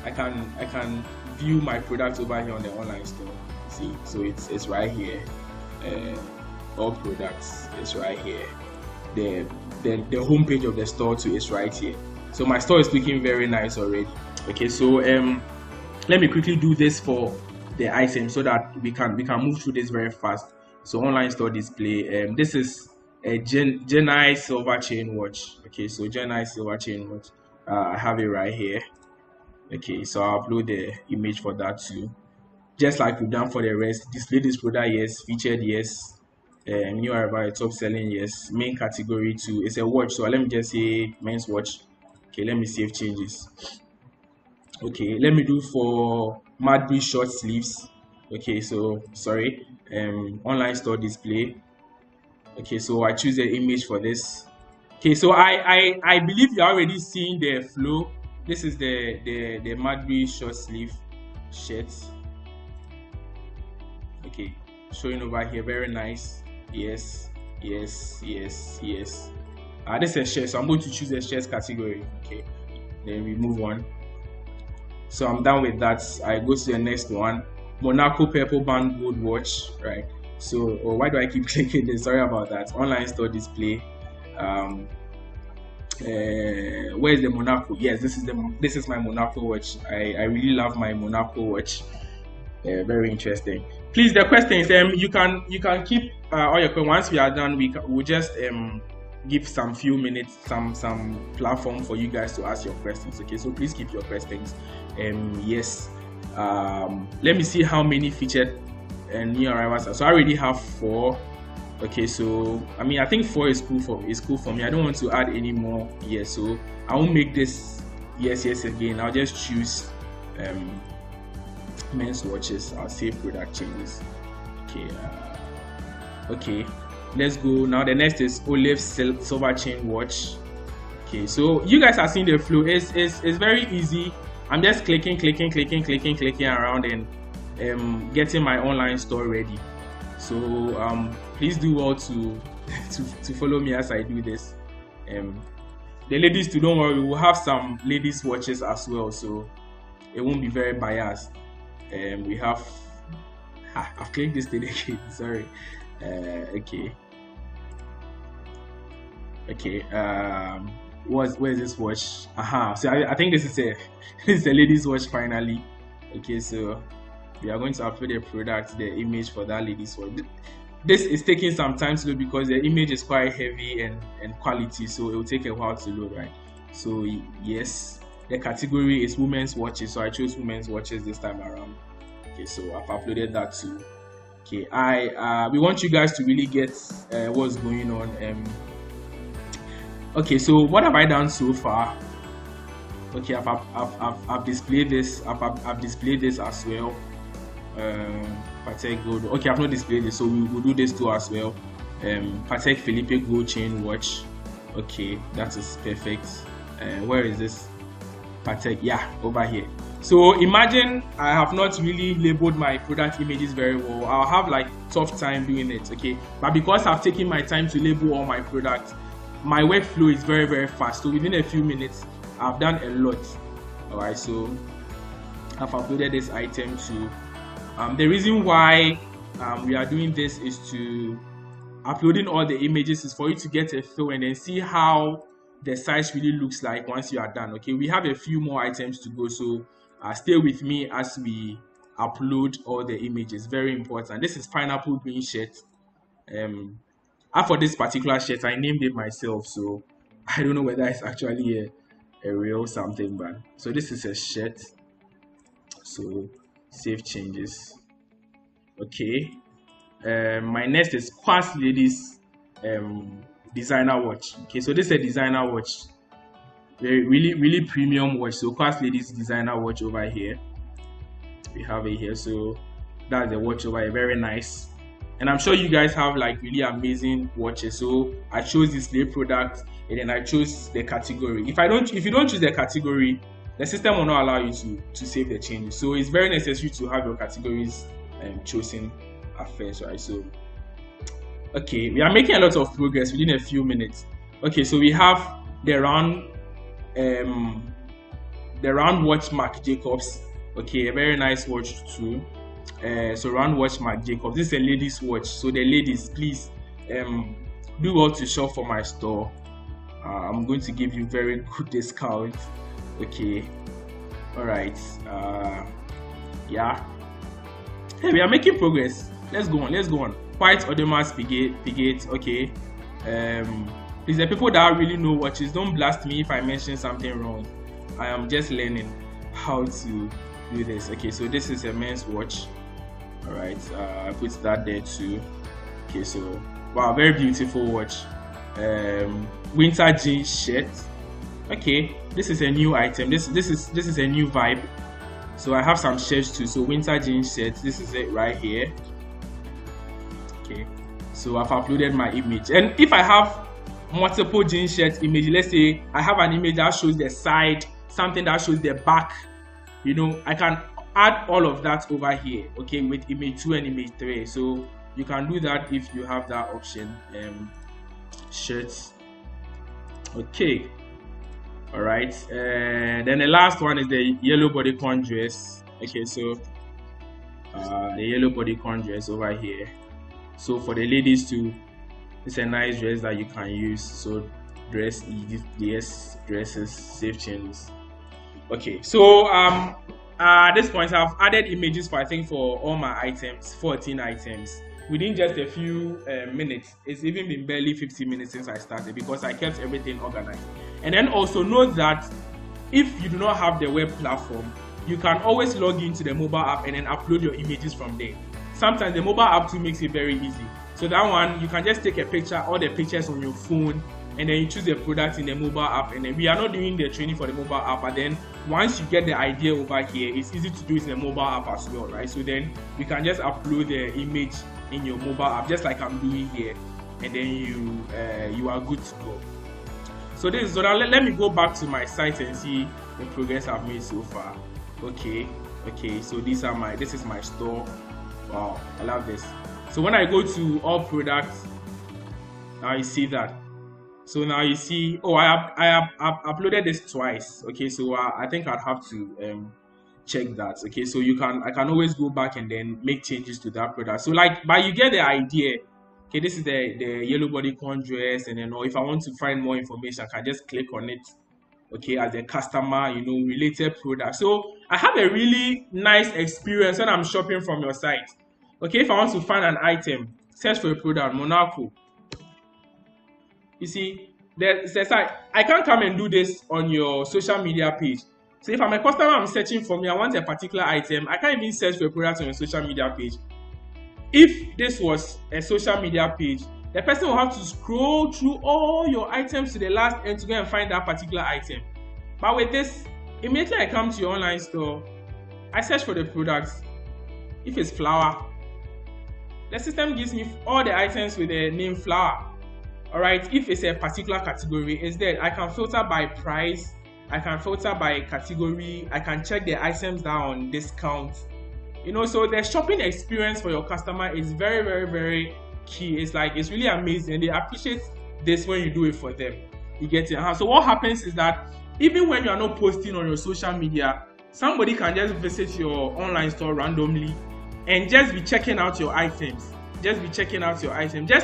I can view my products over here on the online store. See, so it's right here. All products is right here. The home page of the store too is right here. So my store is looking very nice already. Okay, so let me quickly do this for the item so that we can move through this very fast. So online store display. This is a Genii silver chain watch. Okay, so Genii silver chain watch. I have it right here. Okay, so I'll upload the image for that too. Just like we've done for the rest. Display this product, yes. Featured, yes. New arrival, top selling, yes. Main category too. It's a watch, so let me just say men's watch. Okay, let me save changes. Okay, let me do for Madbury short sleeves. Okay, so sorry, online store display. Okay, so I choose the image for this. Okay, so I believe you're already seeing the flow. This is the Madbury short sleeve shirt. Okay, showing over here, very nice. Yes, yes, yes, yes. This is a shirt, so I'm going to choose a shirt category. Okay, then we move on. So I'm done with that. I go to the next one. Monaco purple band gold watch, right? So, why do I keep clicking this? Sorry about that. Online store display. Um, where is the Monaco? Yes, this is my Monaco watch. I really love my Monaco watch. Very interesting. Please, the questions. You can keep all your questions. Once we are done, we'll just give some few minutes, some platform for you guys to ask your questions. Okay, so please keep your questions. Yes. Let me see how many featured new arrivals are. So I already have 4. Okay, so I think 4 is cool for me. I don't want to add any more. Yes, so I won't make this yes again. I'll just choose men's watches. I'll save product changes. Okay. Okay, let's go now. The next is olive silver chain watch. Okay, so you guys are seeing the flow. It's very easy. I'm just clicking around and getting my online store ready. So please do well to follow me as I do this. The ladies too, don't worry, we'll have some ladies watches as well, so it won't be very biased. We have I've clicked this thing again. Sorry. Okay. Where is this watch? So I think this is a ladies watch finally. Okay, so we are going to upload the product, the image for that ladies watch. This is taking some time to load because the image is quite heavy and quality, so it will take a while to load, right? So yes, the category is women's watches, so I chose women's watches this time around. Okay, so I've uploaded that too. Okay, we want you guys to really get what's going on. Okay, so what have I done so far? Okay, I've displayed this. I've displayed this as well. Patek Gold. Okay, I've not displayed this, so we'll do this too as well. Patek Philippe Gold chain watch. Okay, that is perfect. Where is this? Patek, yeah, over here. So imagine I have not really labeled my product images very well. I'll have like tough time doing it, okay? But because I've taken my time to label all my products, my workflow is very, very fast. So within a few minutes, I've done a lot. All right, so I've uploaded this item to. The reason why we are doing this is to uploading all the images is for you to get a feel and then see how the size really looks like once you are done. Okay, we have a few more items to go, so stay with me as we upload all the images. Very important. This is pineapple green shirt. For this particular shirt, I named it myself, so I don't know whether it's actually a real something, but so this is a shirt. So save changes. Okay. My next is Quartz Ladies designer watch. Okay, so this is a designer watch. Really premium watch. So Quartz Ladies designer watch over here. We have it here. So that's the watch over here. Very nice. And I'm sure you guys have like really amazing watches. So I chose display product and then I chose the category. If you don't choose the category, the system will not allow you to save the changes. So it's very necessary to have your categories chosen at first, right? So okay, we are making a lot of progress within a few minutes. Okay, so we have the round watch Marc Jacobs. Okay, a very nice watch too. So round watch Marc Jacobs. This is a ladies watch. So the ladies, please do well to shop for my store. I'm going to give you very good discount. Okay, all right. Yeah. Hey, we are making progress. Let's go on. White Audemars Piguet. Okay. Please, the people that really know watches, don't blast me if I mention something wrong. I am just learning how to do this. Okay, so this is a men's watch. All right. I put that there too. Okay, so wow, very beautiful watch. Winter jeans shirt. Okay, this is a new item. This is a new vibe. So I have some shirts too. So winter jeans shirts, this is it right here. Okay, so I've uploaded my image, and if I have multiple jean shirt images, let's say I have an image that shows the side, something that shows the back, I can add all of that over here, okay, with image 2 and image 3. So you can do that if you have that option. Shirts, okay, all right. Then the last one is the yellow bodycon dress. Okay, so the yellow bodycon dress over here. So for the ladies too, it's a nice dress that you can use. So dresses, safe chains. Okay, so at this point I've added images for all my items, 14 items, within just a few minutes. It's even been barely 50 minutes since I started, because I kept everything organized. And then also note that if you do not have the web platform, you can always log into the mobile app and then upload your images from there. Sometimes the mobile app too makes it very easy. So that one, you can just take a picture, all the pictures on your phone, and then you choose the product in the mobile app. And then we are not doing the training for the mobile app, but then once you get the idea over here, it's easy to do it in the mobile app as well, right? So then you can just upload the image in your mobile app, just like I'm doing here, and then you are good to go. So now let me go back to my site and see the progress I've made so far. Okay, so this is my store. Wow, I love this. So when I go to all products, now you see that. So now you see, I have uploaded this twice. Okay, so I think I'd have to check that. Okay, so I can always go back and then make changes to that product. So but you get the idea. Okay, this is the yellow bodycon dress, and then if I want to find more information, I can just click on it. Okay, as a customer, related product. So I have a really nice experience when I'm shopping from your site. Okay, if I want to find an item, search for a product, Monaco. You see, I can't come and do this on your social media page. So if I'm a customer, I'm searching for me, I want a particular item, I can't even search for a product on your social media page. If this was a social media page, the person will have to scroll through all your items to the last end to go and find that particular item. But with this, immediately I come to your online store, I search for the products. If it's flower, the system gives me all the items with the name flower. Alright, if it's a particular category, it's there. I can filter by price, I can filter by category, I can check the items that are on discount. So the shopping experience for your customer is very, very, very key. It's really amazing, and they appreciate this when you do it for them. You get it? So what happens is that even when you are not posting on your social media, somebody can just visit your online store randomly and just be checking out your items. Just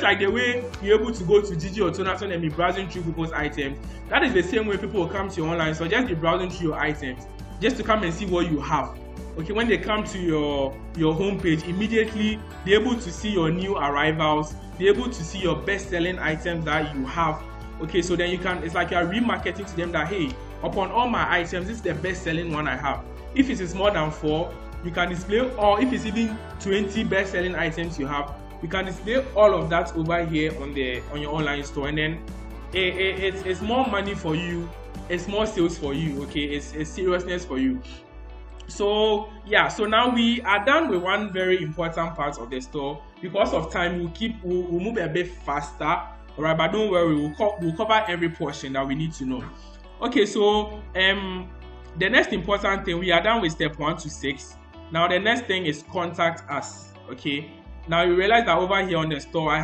like the way you're able to go to Gigi or Tonaton and be browsing through people's items. That is the same way people will come to your online store, just be browsing through your items, just to come and see what you have. Okay, when they come to your homepage, immediately they're able to see your new arrivals, they're able to see your best-selling items that you have. Okay, so then it's like you're remarketing to them that, hey, upon all my items, this is the best-selling one I have. If it is more than 4, you can display, or if it's even 20 best-selling items you have, you can display all of that over here on your online store, and then it's more money for you, it's more sales for you. Okay, it's seriousness for you. So yeah, so now we are done with one very important part of the store. Because of time, we'll move a bit faster. All right, but don't worry, we'll cover every portion that we need to know. Okay, so the next important thing, we are done with step 1 to 6. Now the next thing is contact us. Okay, now you realize that over here on the store,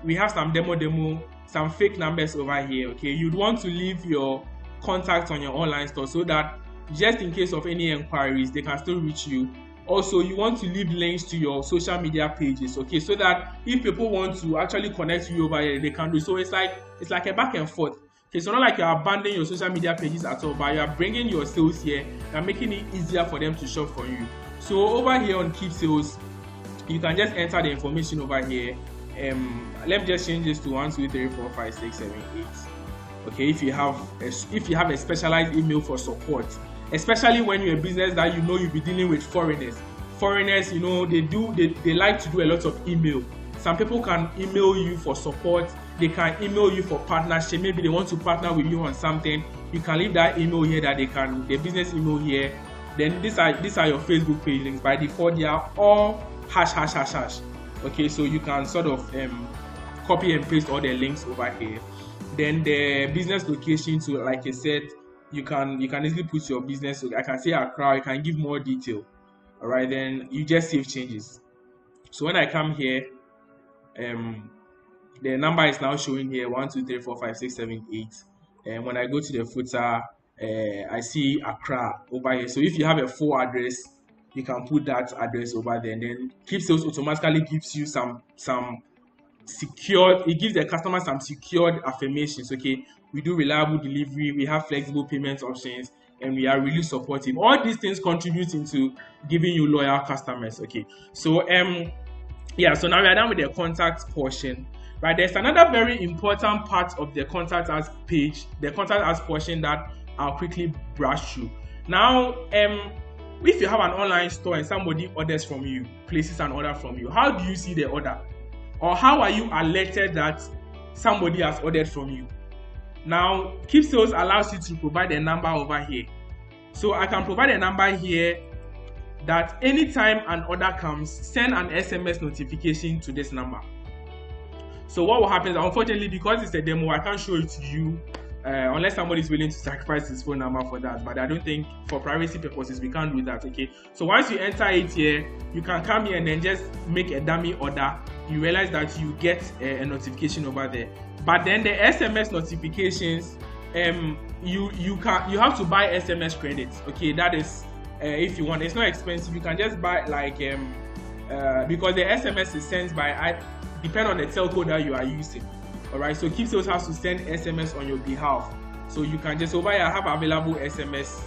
we have some demo, some fake numbers over here. Okay, you'd want to leave your contact on your online store so that just in case of any inquiries, they can still reach you. Also, you want to leave links to your social media pages, okay, so that if people want to actually connect to you over here, they can do so. It's like a back and forth. Okay, so not like you're abandoning your social media pages at all, but you're bringing your sales here and making it easier for them to shop for you. So over here on Keepsales, you can just enter the information over here. Let me just change this to 1, 2, 3, 4, 5, 6, 7, 8. Okay, if you have a specialized email for support, especially when you're a business that you'll be dealing with foreigners, they like to do a lot of email. Some people can email you for support, they can email you for partnership. Maybe they want to partner with you on something. You can leave that email here, the business email here, Then these are your Facebook page links. By default, they are all ####. Okay, so you can sort of copy and paste all the links over here. Then the business location, so like I said, you can easily put your business. So I can say Accra, you can give more detail. All right, then you just save changes. So when I come here, the number is now showing here 1 2 3 4 5 6 7 8. And when I go to the footer, I see Accra over here. So if you have a full address, you can put that address over there, and then Keepsales automatically gives you some secured, it gives the customer some secured affirmations. Okay, we do reliable delivery, we have flexible payment options, and we are really supportive. All these things contribute into giving you loyal customers. Okay, so yeah, so now we are done with the contact portion. Right, there's another very important part of the contact us page, the contact us portion, that I'll quickly brush through. Now, if you have an online store and somebody orders from you, places an order from you, how do you see the order? Or how are you alerted that somebody has ordered from you? Now, Keepsales allows you to provide a number over here. So I can provide a number here that anytime an order comes, send an SMS notification to this number. So what will happen is, unfortunately, because it's a demo, I can't show it to you unless somebody is willing to sacrifice his phone number for that. But I don't think, for privacy purposes, we can't do that. Okay, so once you enter it here, you can come here and then just make a dummy order. You realize that you get a notification over there. But then the SMS notifications, you have to buy SMS credits. Okay, that is if you want. It's not expensive. You can just buy like because the SMS is sent by depend on the telco that you are using. All right, so Keepsales has to send SMS on your behalf. So you can just over here have available SMS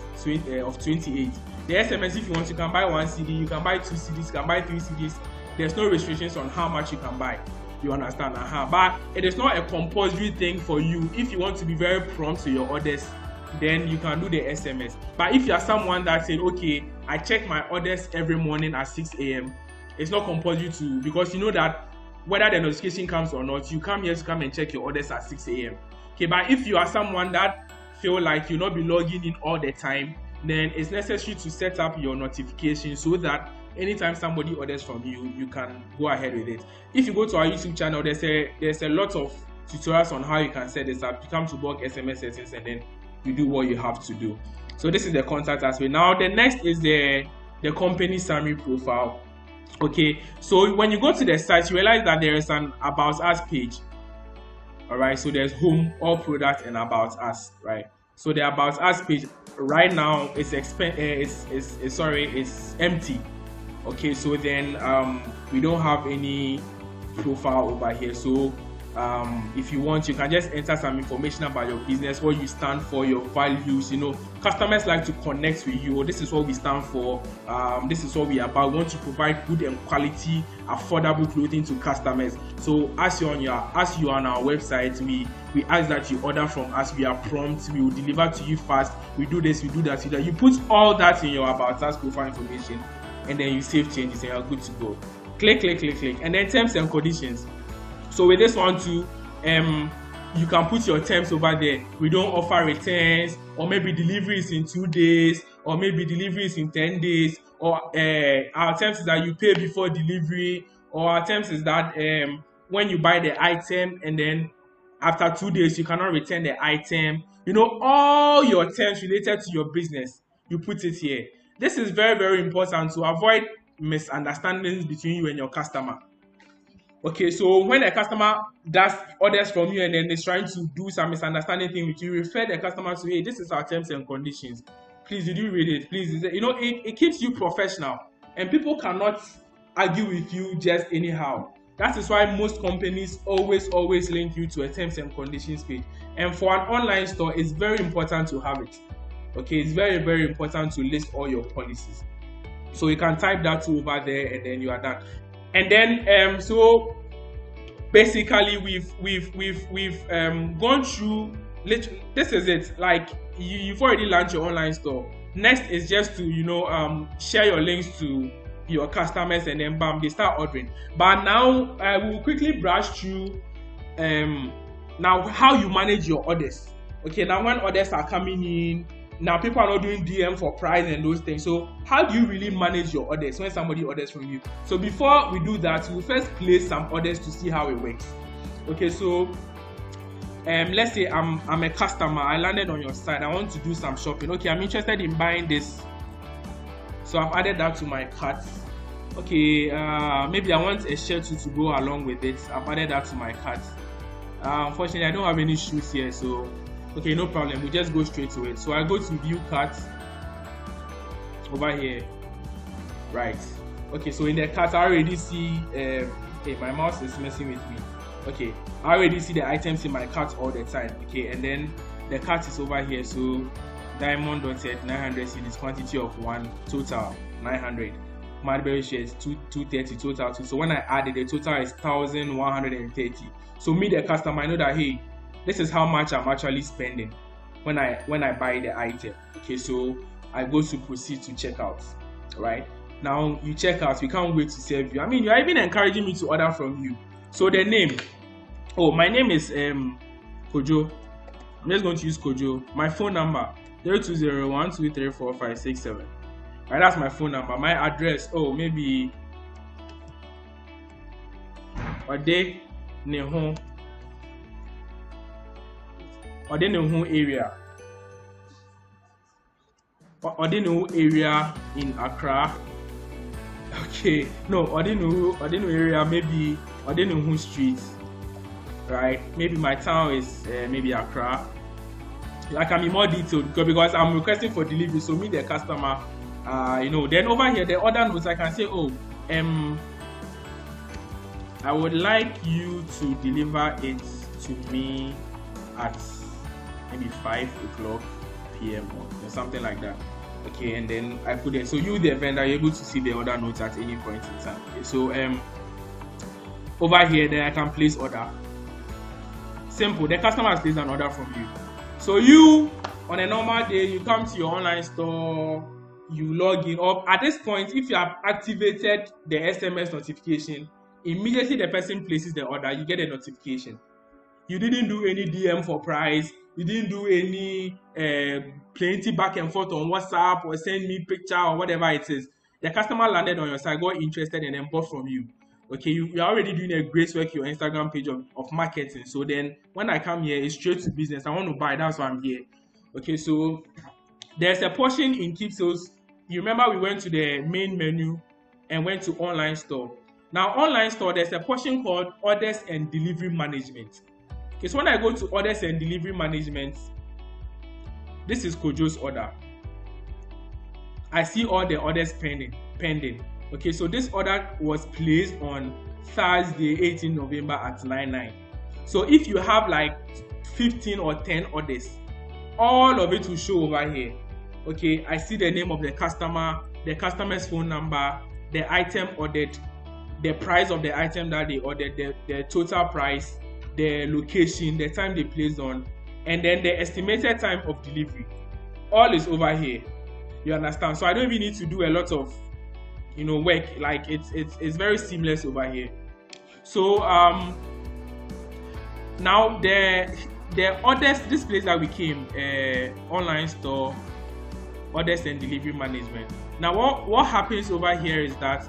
of 28. The SMS, if you want, you can buy 1 CD, you can buy 2 CDs, you can buy 3 CDs. There's no restrictions on how much you can buy. You understand? But it is not a compulsory thing for you. If you want to be very prompt to your orders, then you can do the SMS. But if you are someone that said, okay, I check my orders every morning at 6 a.m., it's not compulsory to, because you know that whether the notification comes or not, you come here to come and check your orders at 6 a.m. Okay, but if you are someone that feel like you'll not be logging in all the time, then it's necessary to set up your notification so that anytime somebody orders from you, you can go ahead with it. If you go to our YouTube channel, there's a lot of tutorials on how you can set this up. You come to bulk SMS settings and then you do what you have to do. So this is the contact aspect. Now the next is the company summary profile. Okay, so when you go to the site, you realize that there is an About Us page. All right, so there's Home, All Product, and About Us. Right, so the About Us page right now is empty. Okay, so then we don't have any profile over here. So if you want, you can just enter some information about your business, what you stand for, your values. You know, customers like to connect with you. This is what we stand for. This is what we are about. We want to provide good and quality, affordable clothing to customers. So as you are on our website, we ask that you order from us. We are prompt. We will deliver to you fast. We do this. We do that. You put all that in your About Us profile information, and then you save changes, and you're good to go. Click, and then terms and conditions. So with this one too, you can put your terms over there. We don't offer returns, or maybe deliveries in 2 days, or maybe deliveries in 10 days, or our terms is that you pay before delivery, or our terms is that when you buy the item and then after 2 days you cannot return the item. You know, all your terms related to your business, you put it here. This is very, very important to avoid misunderstandings between you and your customer. Okay, so when a customer does orders from you and then is trying to do some misunderstanding thing with you, refer the customer to, hey, this is our terms and conditions. Please, did you read it? Please, you know, it keeps you professional, and people cannot argue with you just anyhow. That is why most companies always link you to a terms and conditions page. And for an online store, it's very important to have it. Okay, it's very, very important to list all your policies. So you can type that over there, and then you are done. And then so basically we've gone through. This is it. Like you've already launched your online store. Next is just to share your links to your customers, and then bam, they start ordering. But now we'll quickly brush through now how you manage your orders. Okay, now when orders are coming in, Now people are not doing DM for price and those things. So how do you really manage your orders when somebody orders from you? So before we do that, we'll first place some orders to see how it works. Okay, so let's say I'm a customer, I landed on your site, I want to do some shopping. Okay, I'm interested in buying this, so I've added that to my cart. Okay, maybe I want a shirt to go along with it. I've added that to my cart. Unfortunately, I don't have any shoes here, so okay, no problem, we just go straight to it. So I go to view cart over here, right? Okay, so in the cart I already see hey, my mouse is messing with me. Okay, I already see the items in my cart all the time. Okay, and then the cart is over here. So diamond dotted 900 cedis, quantity of 1, total 900. Madberry shares 230 total 2. So when I add it, the total is 1130. So me, the customer, I know that hey, this is how much I'm actually spending when I buy the item. Okay, so I go to proceed to checkout. Right now you check out, we can't wait to serve you. I mean, you're even encouraging me to order from you. So the name, oh, my name is Kojo. I'm just going to use Kojo. My phone number 0201234567. Right, that's my phone number. My address, oh, maybe Ode Neho area. Ode Neho area in Accra. Okay, no, Ode Neho area, maybe Ode Neho Street. Right, maybe my town is maybe Accra. I can be more detailed because I'm requesting for delivery. So me, the customer, then over here the order notes, I can say, oh, I would like you to deliver it to me at maybe 5 o'clock p.m. or something like that. Okay, and then I put it. So you, the vendor, are able to see the order notes at any point in time. Okay, so over here, then I can place order. Simple. The customer has placed an order from you. So you, on a normal day, you come to your online store, you log in. Or at this point, if you have activated the SMS notification, immediately the person places the order, you get a notification. You didn't do any DM for price. You didn't do any plenty back and forth on WhatsApp or send me picture or whatever it is. The customer landed on your site, got interested, and then bought from you. Okay, you're already doing a great work, your Instagram page of marketing. So then when I come here, it's straight to business. I want to buy, that's why I'm here. Okay, so there's a portion in Keepsales. You remember we went to the main menu and went to online store. Now online store, there's a portion called orders and delivery management. Okay, so when I go to orders and delivery management, this is Kojo's order. I see all the orders pending. Okay, so this order was placed on Thursday, 18 November at 9:09. So if you have like 15 or 10 orders, all of it will show over here. Okay, I see the name of the customer, the customer's phone number, the item ordered, the price of the item that they ordered, the total price, the location, the time they placed on, and then the estimated time of delivery. All is over here. You understand? So I don't even need to do a lot of work. Like it's very seamless over here. So now the orders, this place that we came, online store, orders and delivery management. Now what happens over here is that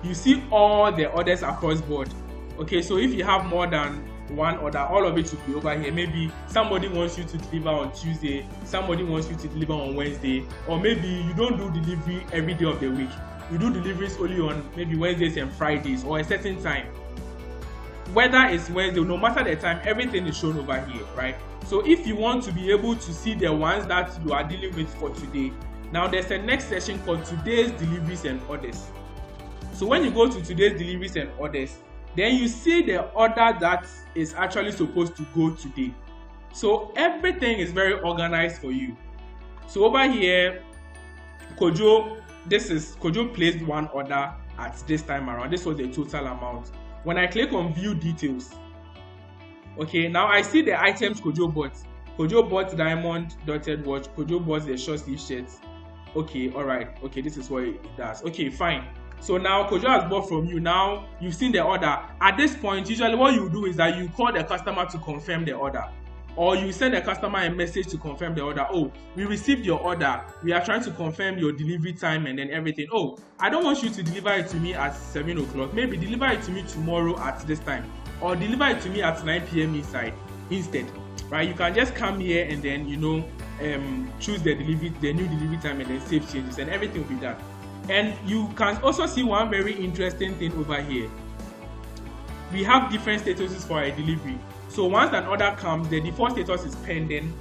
you see all the orders across board. Okay, so if you have more than one order, all of it should be over here. Maybe somebody wants you to deliver on Tuesday, somebody wants you to deliver on Wednesday, or maybe you don't do delivery every day of the week. You do deliveries only on maybe Wednesdays and Fridays or a certain time. Whether it's Wednesday, no matter the time, everything is shown over here, right? So if you want to be able to see the ones that you are dealing with for today, now there's a next session called today's deliveries and orders. So when you go to today's deliveries and orders, then you see the order that is actually supposed to go today. So everything is very organized for you. So over here, Kojo placed one order at this time around. This was the total amount. When I click on view details, okay, now I see the items Kojo bought. Kojo bought diamond dotted watch. Kojo bought the short sleeve shirts. Okay, all right. Okay, this is what it does. Okay, fine. So now Kojo has bought from you. Now you've seen the order. At this point, usually what you do is that you call the customer to confirm the order. or you send a customer a message to confirm the order. Oh, we received your order, we are trying to confirm your delivery time and then everything. Oh, I don't want you to deliver it to me at 7 o'clock, maybe deliver it to me tomorrow at this time, or deliver it to me at 9 p.m. instead, right? You can just come here and then choose the new delivery time and then save changes, and everything will be done. And you can also see one very interesting thing over here. We have different statuses for a delivery. So once an order comes, the default status is pending.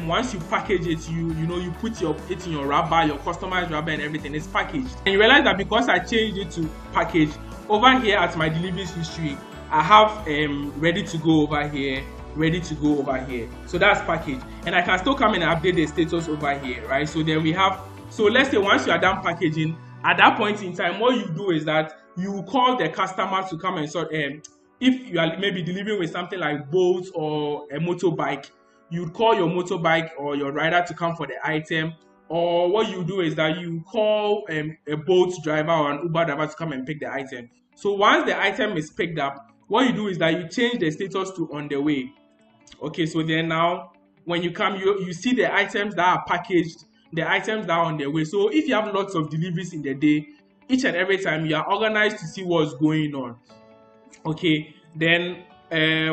Once you package it, you put it in your wrapper, your customized wrapper and everything is packaged. And you realize that because I changed it to package, over here at my deliveries history, I have ready to go over here, ready to go over here. So that's package. And I can still come and update the status over here, right? So then we have, so let's say once you are done packaging, at that point in time, what you do is that you call the customer to come and sort. If you are maybe delivering with something like boats or a motorbike, you call your motorbike or your rider to come for the item. Or what you do is that you call a boat driver or an Uber driver to come and pick the item. So once the item is picked up, what you do is that you change the status to on the way. Okay, so then now when you come, you see the items that are packaged, the items that are on their way. So if you have lots of deliveries in the day, each and every time you are organized to see what's going on. Okay, then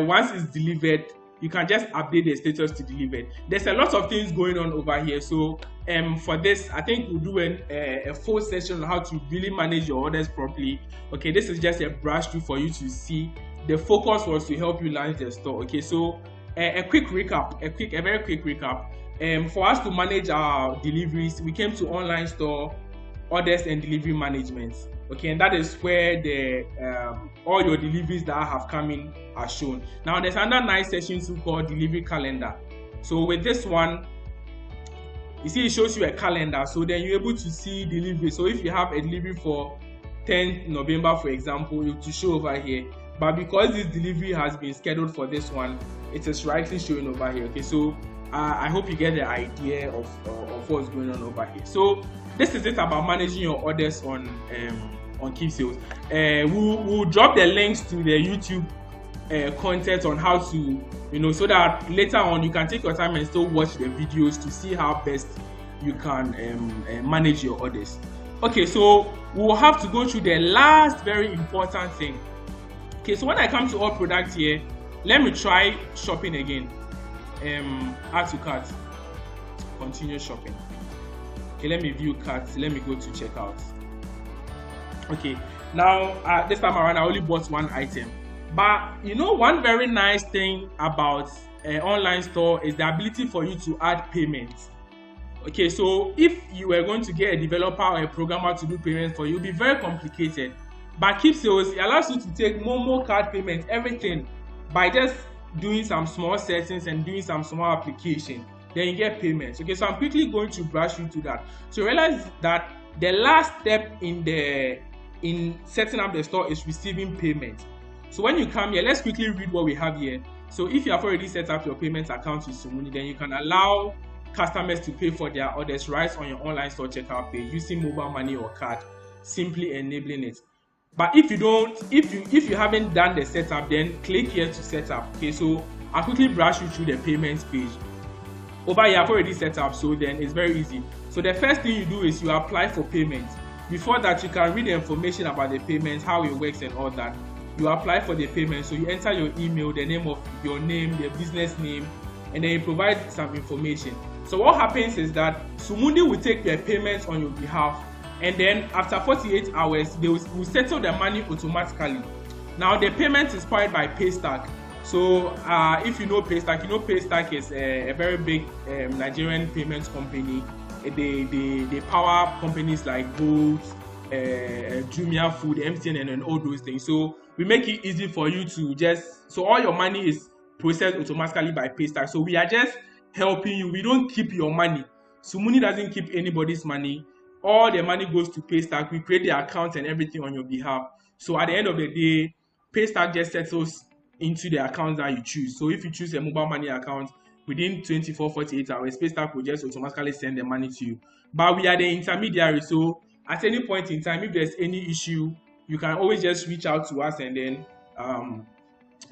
once it's delivered, you can just update the status to delivered. There's a lot of things going on over here. So for this, I think we'll do a full session on how to really manage your orders properly. Okay, this is just a brush through for you to see. The focus was to help you launch the store. Okay, so a very quick recap. For us to manage our deliveries, we came to online store, orders and delivery management. Okay, and that is where the all your deliveries that have come in are shown. Now there's another nice section too called delivery calendar. So with this one, you see it shows you a calendar, so then you're able to see delivery. So if you have a delivery for 10th November, for example, it will show over here. But because this delivery has been scheduled for this one, it is rightly showing over here. Okay, so I hope you get the idea of what's going on over here. So this is it about managing your orders on Keepsales. We'll drop the links to the YouTube content on how to, so that later on you can take your time and still watch the videos to see how best you can manage your orders. Okay, so we'll have to go through the last very important thing. Okay, so when I come to all products here, let me try shopping again. Add to cart, continue shopping. Okay, let me view carts, let me go to checkout. Okay, now this time around I only bought one item, but one very nice thing about an online store is the ability for you to add payments. Okay, so if you were going to get a developer or a programmer to do payments for you, it would be very complicated. But Keepsales, it allows you to take Momo card payments, everything, by just doing some small settings and doing some small application. Then you get payments. Okay, so I'm quickly going to brush you through that. So realize that the last step in setting up the store is receiving payment. So when you come here, let's quickly read what we have here. So if you have already set up your payment account with Sumundi, then you can allow customers to pay for their orders right on your online store checkout page using mobile money or card, simply enabling it. But if you haven't done the setup, then click here to set up. Okay, so I'll quickly brush you through the payments page. Over here, I've already set up, so then it's very easy. So the first thing you do is you apply for payment. Before that, you can read the information about the payment, how it works and all that. You apply for the payment, so you enter your email, the name of your name, the business name, and then you provide some information. So what happens is that Sumundi will take the payment on your behalf, and then after 48 hours, they will settle the money automatically. Now the payment is powered by Paystack. So if you know Paystack, Paystack is a very big Nigerian payments company. They power companies like Bolt, Jumia Food, MTN, and all those things. So we make it easy for you to so all your money is processed automatically by Paystack. So we are just helping you. We don't keep your money. Sumundi doesn't keep anybody's money. All the money goes to Paystack. We create the account and everything on your behalf. So at the end of the day, Paystack just settles into the account that you choose. So if you choose a mobile money account, within 24-48 hours, Paystack will just automatically send the money to you. But we are the intermediary, so at any point in time, if there's any issue, you can always just reach out to us and then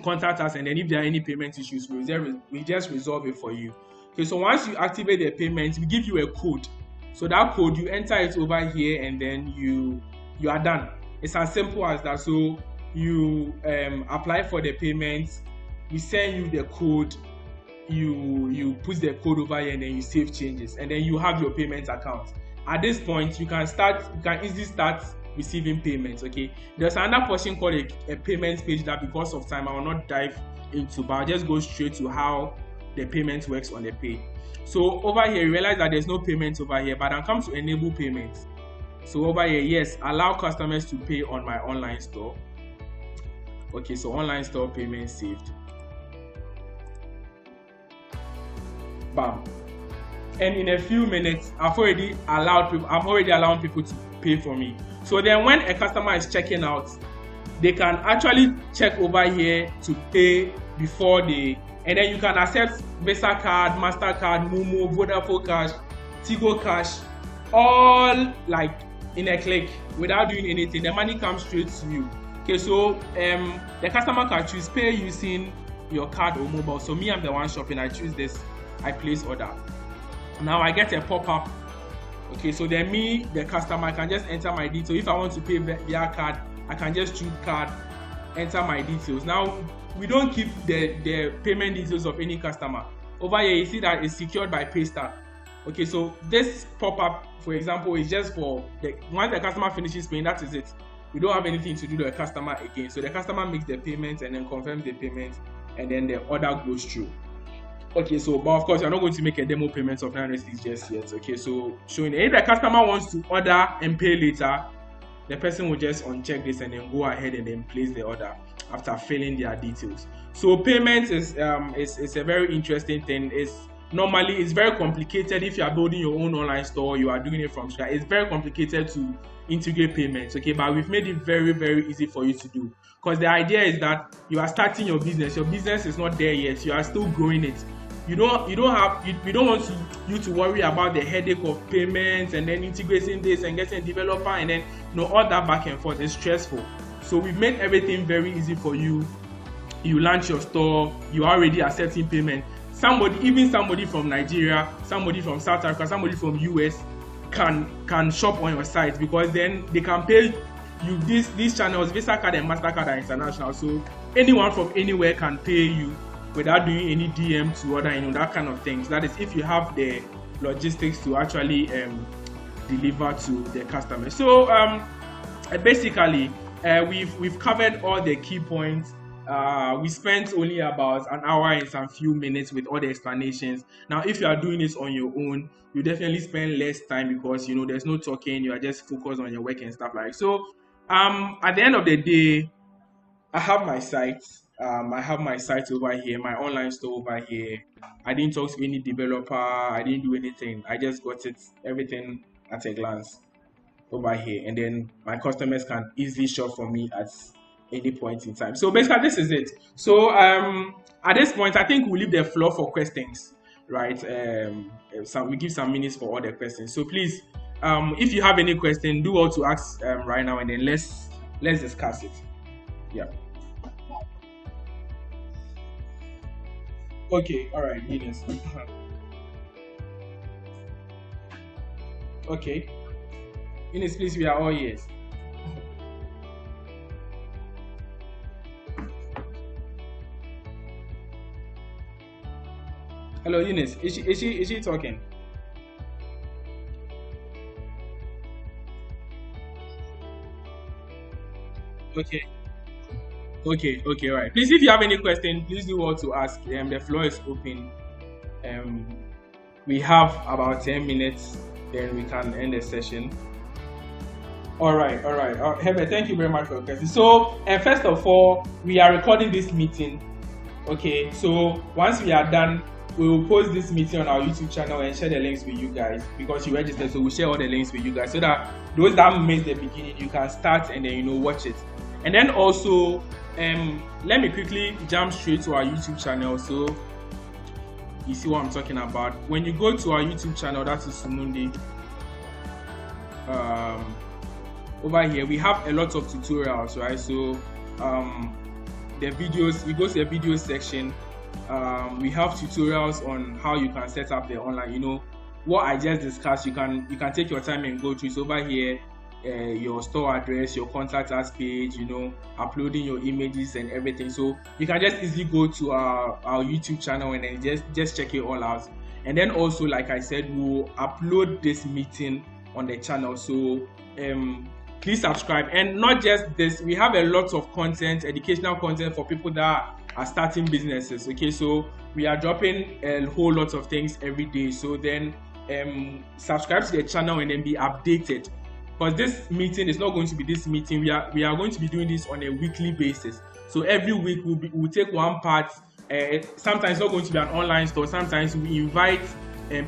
contact us, and then if there are any payment issues, we just resolve it for you. Okay, so once you activate the payment, we give you a code. So that code, you enter it over here, and then you are done. It's as simple as that. So you apply for the payment, we send you the code, you put the code over here, and then you save changes, and then you have your payment account. At this point, you can easily start receiving payments. Okay, there's another portion called a payment page that, because of time, I will not dive into, but I'll just go straight to how the payment works on the page. So over here, you realize that there's no payment over here, but I'll come to enable payments. So over here, yes, allow customers to pay on my online store. Okay, so online store payment saved. Bam. And in a few minutes, I'm already allowing people to pay for me. So then when a customer is checking out, they can actually check over here to pay before they, and then you can accept Visa card, MasterCard, Momo, Vodafone Cash, Tigo Cash, all like in a click without doing anything. The money comes straight to you. Okay, so the customer can choose pay using your card or mobile. So me, I'm the one shopping. I choose this. I place order. Now I get a pop-up. Okay, so then me, the customer, I can just enter my details. If I want to pay via card, I can just choose card, enter my details. Now we don't keep the payment details of any customer. Over here, you see that it's secured by Paystar. Okay, so this pop-up, for example, is just for once the customer finishes paying, that is it. We don't have anything to do with the customer again. So the customer makes the payment and then confirms the payment, and then the order goes through. Okay, so but of course you're not going to make a demo payment of 900 just yet. Okay, so showing if the customer wants to order and pay later, the person will just uncheck this and then go ahead and then place the order after filling their details. So payment is a very interesting thing. It's very complicated. If you are building your own online store, you are doing it from scratch, it's very complicated to integrate payments. Okay, but we've made it very, very easy for you to do, because the idea is that you are starting your business is not there yet, you are still growing it. We don't want you to worry about the headache of payments and then integrating this and getting a developer and then all that back and forth. It's stressful. So we've made everything very easy for you. You launch your store, you are already accepting payment. Somebody from Nigeria, somebody from South Africa, somebody from US can shop on your site, because then they can pay you. These channels, Visa card and MasterCard, are international, so anyone from anywhere can pay you without doing any DM to order, that kind of things. That is, if you have the logistics to actually deliver to the customer. So basically, we've covered all the key points. We spent only about an hour and some few minutes with all the explanations. Now, if you are doing this on your own, you definitely spend less time, because there's no talking. You are just focused on your work and stuff like. So at the end of the day, I have my site. I have my site over here, my online store over here. I didn't talk to any developer. I didn't do anything. I just got everything at a glance over here, and then my customers can easily shop for me at any point in time. So basically, this is it. So at this point, I think we'll leave the floor for questions, right? So we give some minutes for all the questions. So please, if you have any question, do all to ask right now, and then let's discuss it. Yeah. Okay, all right, Eunice. Okay. Eunice, please, we are all ears. Hello, Eunice. Is she talking? Okay. Okay, all right. Please, if you have any question, please do want to ask. The floor is open. We have about 10 minutes, then we can end the session. All right. Herbert, thank you very much for your question. So, first of all, we are recording this meeting. Okay, so once we are done, we will post this meeting on our YouTube channel and share the links with you guys, because you registered. So we'll share all the links with you guys, so that those that missed the beginning, you can start and then watch it. And then also, let me quickly jump straight to our YouTube channel, so you see what I'm talking about. When you go to our YouTube channel, that is Sumundi. Over here we have a lot of tutorials, right? So the videos, you go to the video section. We have tutorials on how you can set up the online. What I just discussed, you can take your time and go through. It's over here. Your store address, your contact us page, uploading your images and everything. So you can just easily go to our YouTube channel and then just check it all out. And then also, like I said, we'll upload this meeting on the channel. So please subscribe. And not just this, we have a lot of content, educational content for people that are starting businesses. Okay, so we are dropping a whole lot of things every day. So then subscribe to the channel and then be updated. Because this meeting is not going to be this meeting. We are going to be doing this on a weekly basis. So every week we'll take one part. Sometimes it's not going to be an online store. Sometimes we invite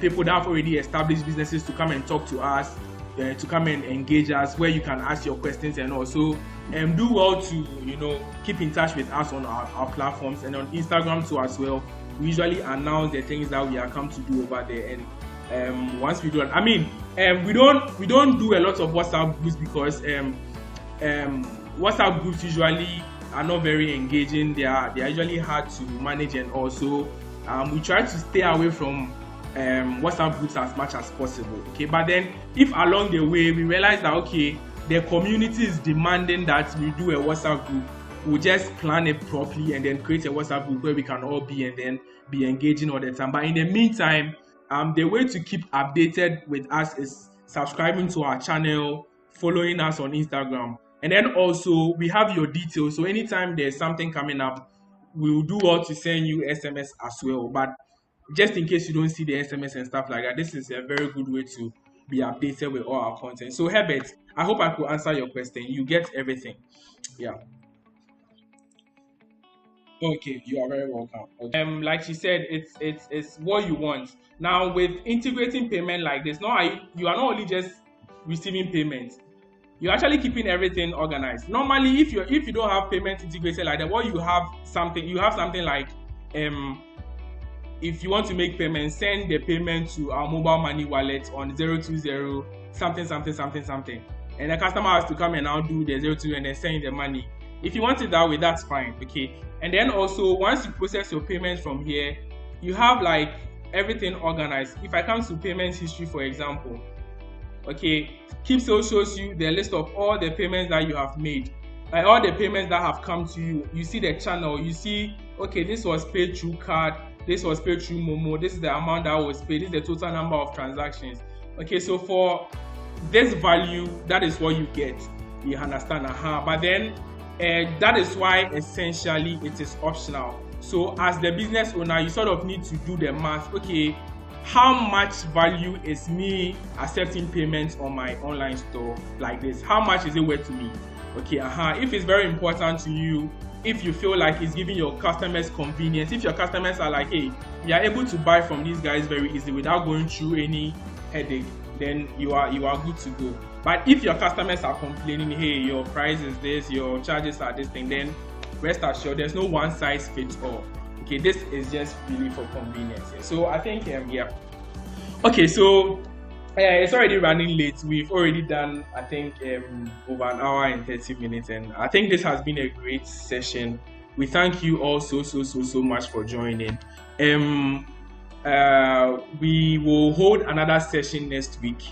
people that have already established businesses to come and talk to us, to come and engage us, where you can ask your questions and also do well to keep in touch with us on our platforms and on Instagram too as well. We usually announce the things that we are come to do over there, and once we do it, we don't do a lot of WhatsApp groups because WhatsApp groups usually are not very engaging. They are usually hard to manage, and also we try to stay away from WhatsApp groups as much as possible. Okay, but then if along the way we realize that the community is demanding that we do a WhatsApp group, we'll just plan it properly and then create a WhatsApp group where we can all be and then be engaging all the time. But in the meantime, the way to keep updated with us is subscribing to our channel, following us on Instagram, and then also we have your details. So anytime there's something coming up, we'll do all to send you SMS as well. But just in case you don't see the SMS and stuff like that, this is a very good way to be updated with all our content. So Herbert, I hope I could answer your question. You get everything. Yeah. Okay, you are very welcome. Okay. Like she said, it's what you want. Now with integrating payment like this, you are not only just receiving payments, you're actually keeping everything organized. Normally, if you don't have payment integrated like that, you have something like if you want to make payment, send the payment to our mobile money wallet on 020 something something something something, and the customer has to come and now do the 02 and then send the money. If you want it that way, that's fine. Okay. And then also once you process your payments from here, you have like everything organized. If I come to payment history, for example, okay, Keepsales shows you the list of all the payments that you have made, like all the payments that have come to you. You see the channel, you see, okay, this was paid through card, this was paid through Momo, this is the amount that was paid, this is the total number of transactions. Okay, so for this value, that is what you get. You understand? But then that is why essentially it is optional. So as the business owner, you sort of need to do the math. Okay, how much value is me accepting payments on my online store like this? How much is it worth to me? Okay, if it's very important to you, if you feel like it's giving your customers convenience, if your customers are like, hey, we are able to buy from these guys very easily without going through any headache, then you are good to go. But if your customers are complaining, hey, your price is this, your charges are this thing, then rest assured there's no one size fits all. Okay, this is just really for convenience. So I think yeah. Okay, so it's already running late. We've already done, I think, over an hour and 30 minutes, and I think this has been a great session. We thank you all so much for joining. We will hold another session next week,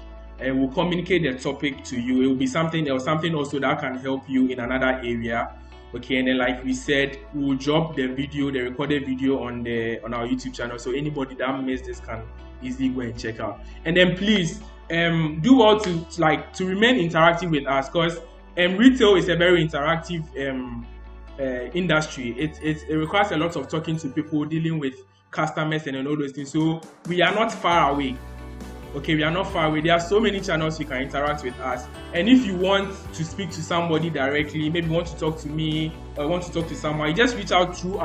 and we'll communicate the topic to you. It will be something else, something also that can help you in another area. Okay, and then like we said, we'll drop the recorded video on our YouTube channel, so anybody that missed this can easily go and check out. And then please do all to remain interactive with us, because retail is a very interactive industry. It requires a lot of talking to people, dealing with customers and all those things. So we are not far away. Okay, we are not far away. There are so many channels you can interact with us. And if you want to speak to somebody directly, maybe you want to talk to me or want to talk to someone, you just reach out through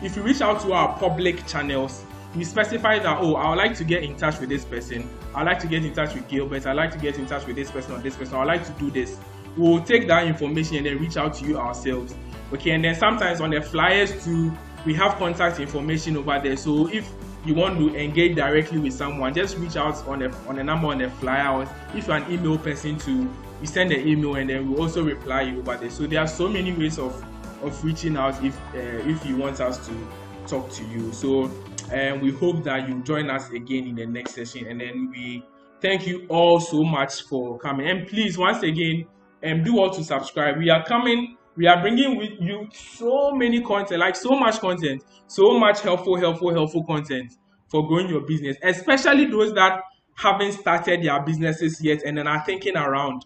if you reach out to our public channels, we specify that, I would like to get in touch with this person. I'd like to get in touch with Gilbert. I'd like to get in touch with this person or this person. I'd like to do this. We'll take that information and then reach out to you ourselves. Okay, and then sometimes on the flyers too, we have contact information over there. So if you want to engage directly with someone, just reach out on the number on the flyer, or if you're an email person you send the email and then we'll also reply you over there. So there are so many ways of of reaching out if you want us to talk to you. So we hope that you join us again in the next session, and then we thank you all so much for coming. And please, once again, do all to subscribe. We are bringing with you so many content, like so much content, so much helpful content for growing your business, especially those that haven't started their businesses yet and then are thinking around.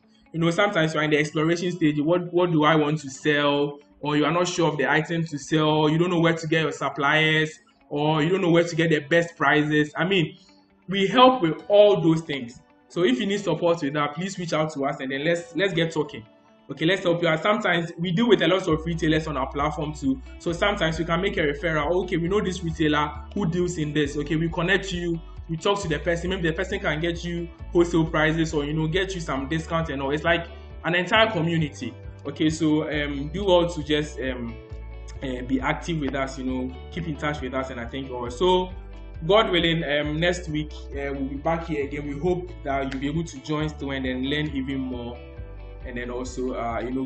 Sometimes you're in the exploration stage. What do I want to sell? Or you are not sure of the item to sell. You don't know where to get your suppliers, or you don't know where to get the best prices. I mean, we help with all those things. So if you need support with that, please reach out to us, and then let's get talking. Okay, let's help you out. Sometimes we deal with a lot of retailers on our platform too. So sometimes we can make a referral. Okay, we know this retailer who deals in this. Okay, we connect you. We talk to the person. Maybe the person can get you wholesale prices, or get you some discount and all. It's like an entire community. Okay, so do all to just be active with us. Keep in touch with us, and I thank you all. So God willing, next week we'll be back here again. We hope that you'll be able to join still and then learn even more, and then also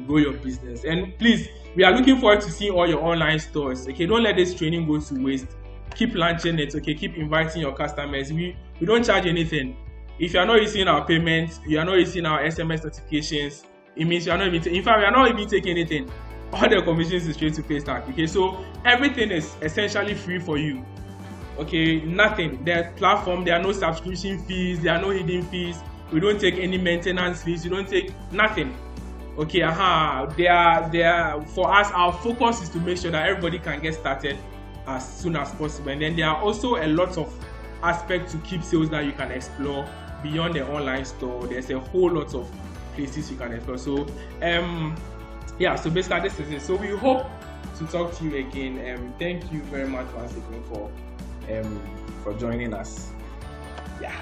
grow your business. And please, we are looking forward to seeing all your online stores. Okay, don't let this training go to waste. Keep launching it. Okay, keep inviting your customers. We don't charge anything. If you are not using our payments, you are not using our SMS notifications, it means you are not even in fact, we are not even taking anything. All the commissions is straight to pay stack. Okay, so everything is essentially free for you. Okay, nothing. The platform, there are no subscription fees, there are no hidden fees. We don't take any maintenance fees. We don't take nothing. Okay, they are for us. Our focus is to make sure that everybody can get started as soon as possible. And then there are also a lot of aspects to Keepsales that you can explore beyond the online store. There's a whole lot of places you can explore. So so basically this is it. So we hope to talk to you again. Thank you very much once again for joining us. Yeah.